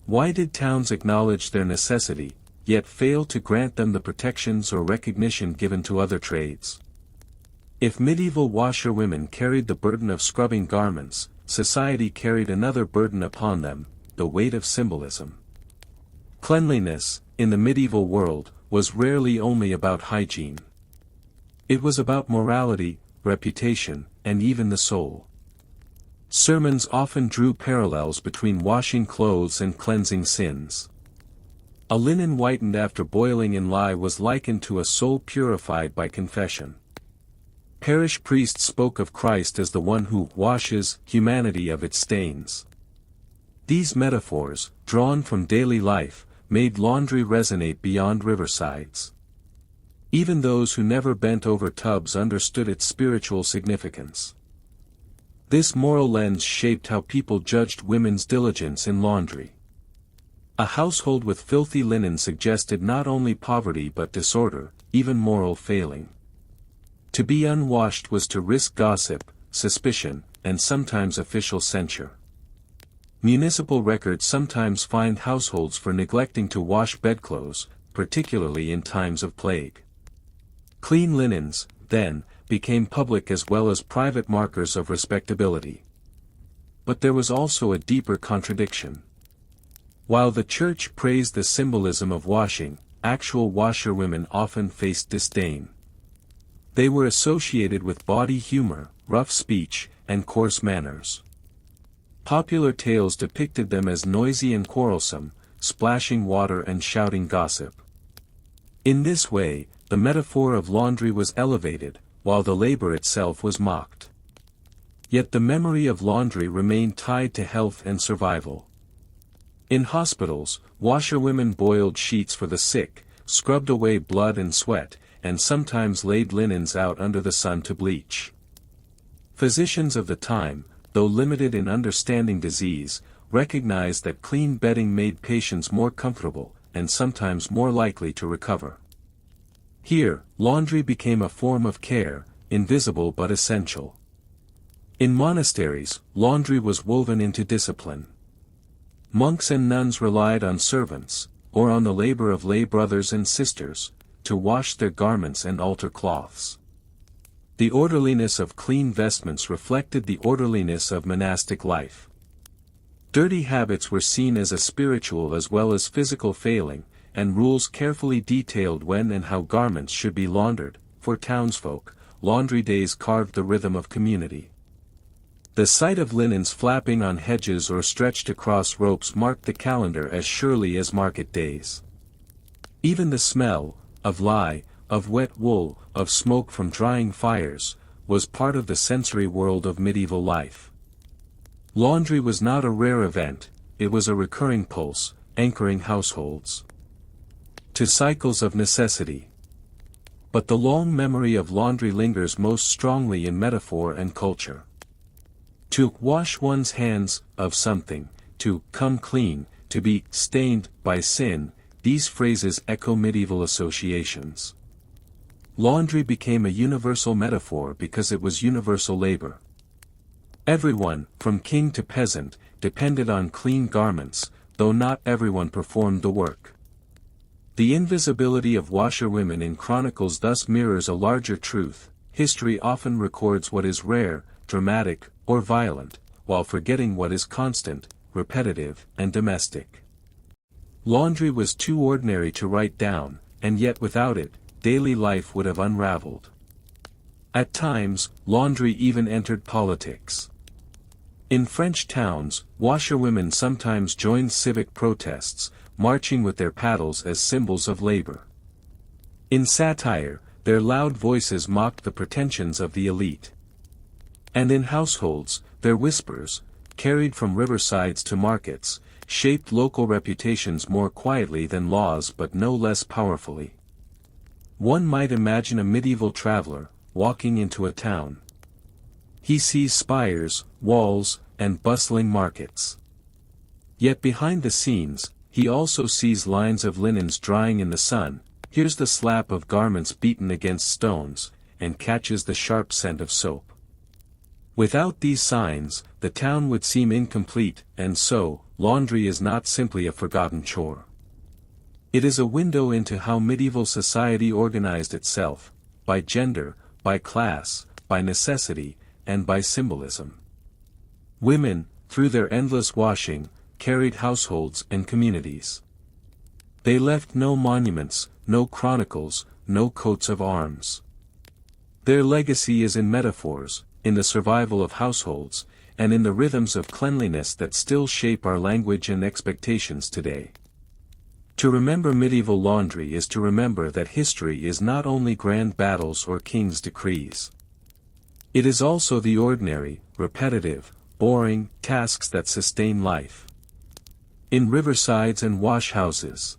Why did towns acknowledge their necessity, yet fail to grant them the protections or recognition given to other trades? If medieval washerwomen carried the burden of scrubbing garments, society carried another burden upon them, the weight of symbolism. Cleanliness, in the medieval world, was rarely only about hygiene. It was about morality, reputation, and even the soul. Sermons often drew parallels between washing clothes and cleansing sins. A linen whitened after boiling in lye was likened to a soul purified by confession. Parish priests spoke of Christ as the one who washes humanity of its stains. These metaphors, drawn from daily life, made laundry resonate beyond riversides. Even those who never bent over tubs understood its spiritual significance. This moral lens shaped how people judged women's diligence in laundry. A household with filthy linen suggested not only poverty but disorder, even moral failing. To be unwashed was to risk gossip, suspicion, and sometimes official censure. Municipal records sometimes find households for neglecting to wash bedclothes, particularly in times of plague. Clean linens, then, became public as well as private markers of respectability. But there was also a deeper contradiction. While the church praised the symbolism of washing, actual washerwomen often faced disdain. They were associated with bawdy humor, rough speech, and coarse manners. Popular tales depicted them as noisy and quarrelsome, splashing water and shouting gossip. In this way, the metaphor of laundry was elevated, while the labor itself was mocked. Yet the memory of laundry remained tied to health and survival. In hospitals, washerwomen boiled sheets for the sick, scrubbed away blood and sweat, and sometimes laid linens out under the sun to bleach. Physicians of the time, though limited in understanding disease, recognized that clean bedding made patients more comfortable, and sometimes more likely to recover. Here, laundry became a form of care, invisible but essential. In monasteries, laundry was woven into discipline. Monks and nuns relied on servants, or on the labor of lay brothers and sisters, to wash their garments and altar cloths. The orderliness of clean vestments reflected the orderliness of monastic life. Dirty habits were seen as a spiritual as well as physical failing, and rules carefully detailed when and how garments should be laundered. For townsfolk, laundry days carved the rhythm of community. The sight of linens flapping on hedges or stretched across ropes marked the calendar as surely as market days. Even the smell, of lye, of wet wool, of smoke from drying fires, was part of the sensory world of medieval life. Laundry was not a rare event, it was a recurring pulse, anchoring households to cycles of necessity. But the long memory of laundry lingers most strongly in metaphor and culture. To wash one's hands of something, to come clean, to be stained by sin, these phrases echo medieval associations. Laundry became a universal metaphor because it was universal labor. Everyone, from king to peasant, depended on clean garments, though not everyone performed the work. The invisibility of washerwomen in chronicles thus mirrors a larger truth. History often records what is rare, dramatic, or violent, while forgetting what is constant, repetitive, and domestic. Laundry was too ordinary to write down, and yet without it, daily life would have unraveled. At times, laundry even entered politics. In French towns, washerwomen sometimes joined civic protests, marching with their paddles as symbols of labor. In satire, their loud voices mocked the pretensions of the elite. And in households, their whispers, carried from riversides to markets, shaped local reputations more quietly than laws but no less powerfully. One might imagine a medieval traveler, walking into a town. He sees spires, walls, and bustling markets. Yet behind the scenes, he also sees lines of linens drying in the sun, hears the slap of garments beaten against stones, and catches the sharp scent of soap. Without these signs, the town would seem incomplete, and so, laundry is not simply a forgotten chore. It is a window into how medieval society organized itself, by gender, by class, by necessity, and by symbolism. Women, through their endless washing, carried households and communities. They left no monuments, no chronicles, no coats of arms. Their legacy is in metaphors, in the survival of households, and in the rhythms of cleanliness that still shape our language and expectations today. To remember medieval laundry is to remember that history is not only grand battles or kings' decrees. It is also the ordinary, repetitive, boring tasks that sustain life. In riversides and washhouses.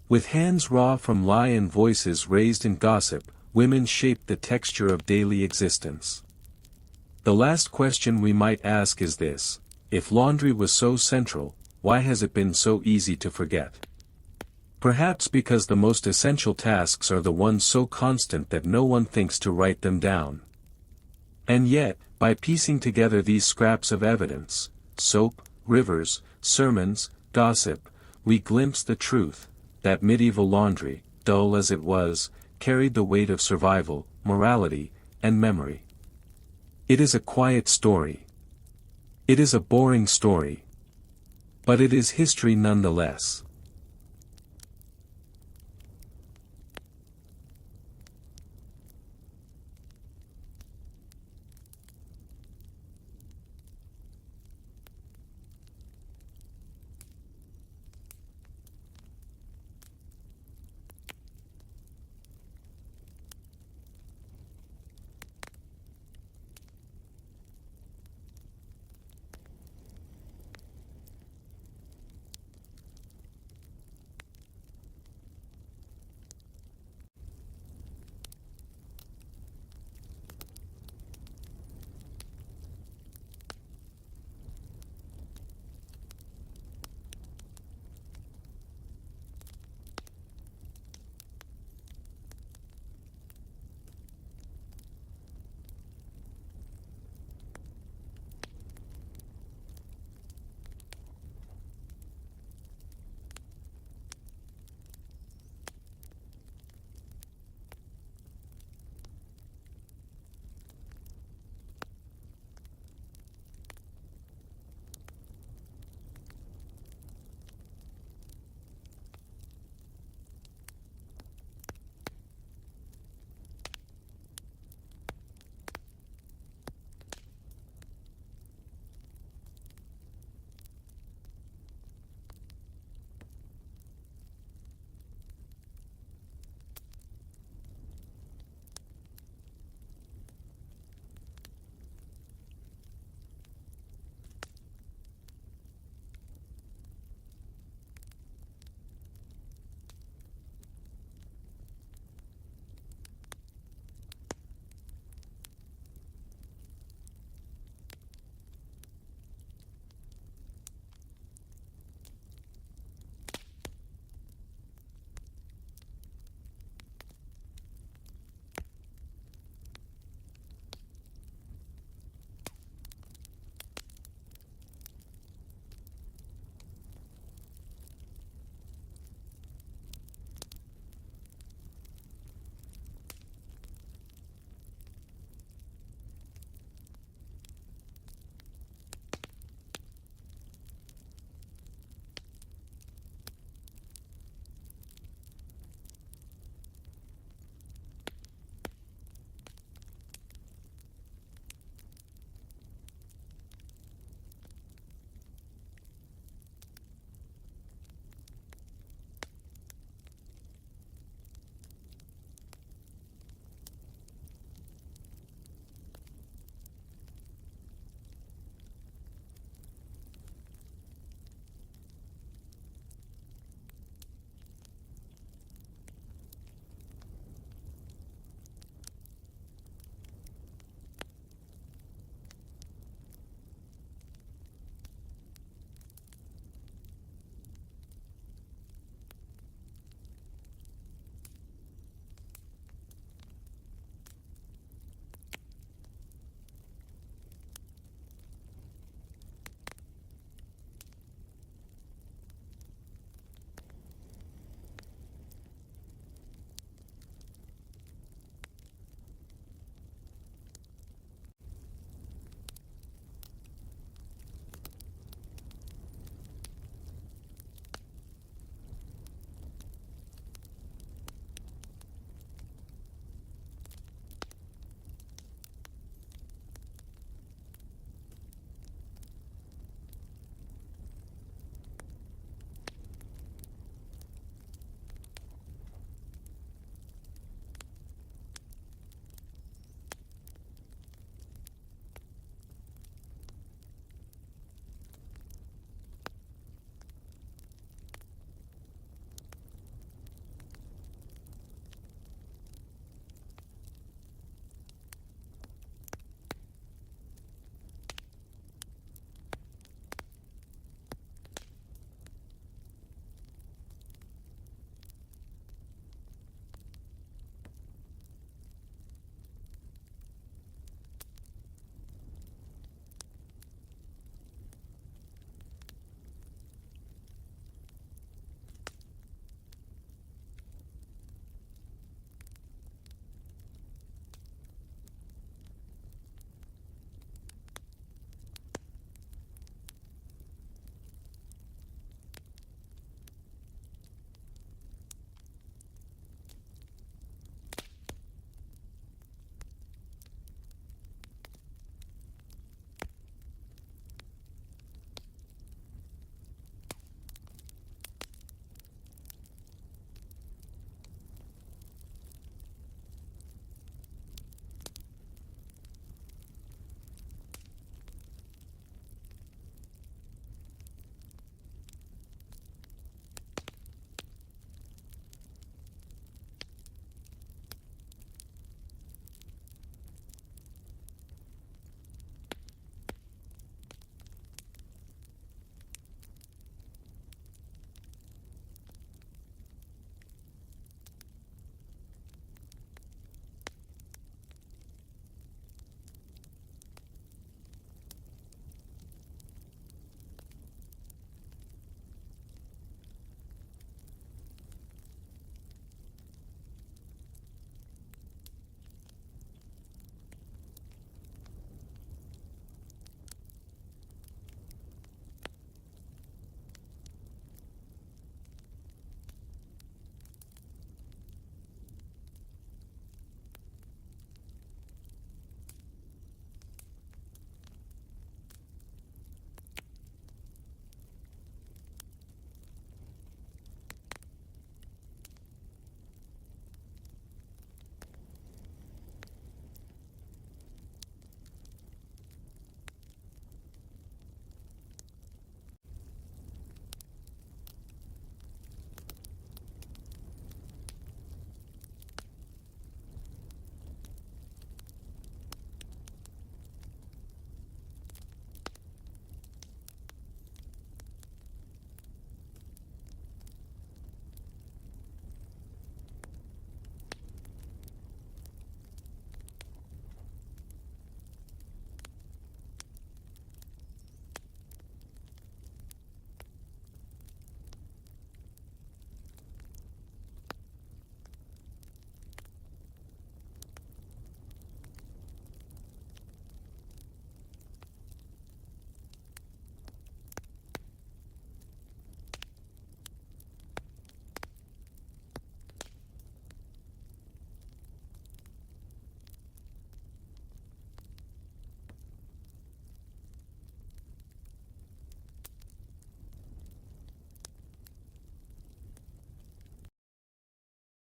With hands raw from lye and voices raised in gossip, women shaped the texture of daily existence. The last question we might ask is this: if laundry was so central, why has it been so easy to forget? Perhaps because the most essential tasks are the ones so constant that no one thinks to write them down. And yet, by piecing together these scraps of evidence, soap, rivers, sermons, gossip, we glimpse the truth, that medieval laundry, dull as it was, carried the weight of survival, morality, and memory. It is a quiet story. It is a boring story. But it is history nonetheless.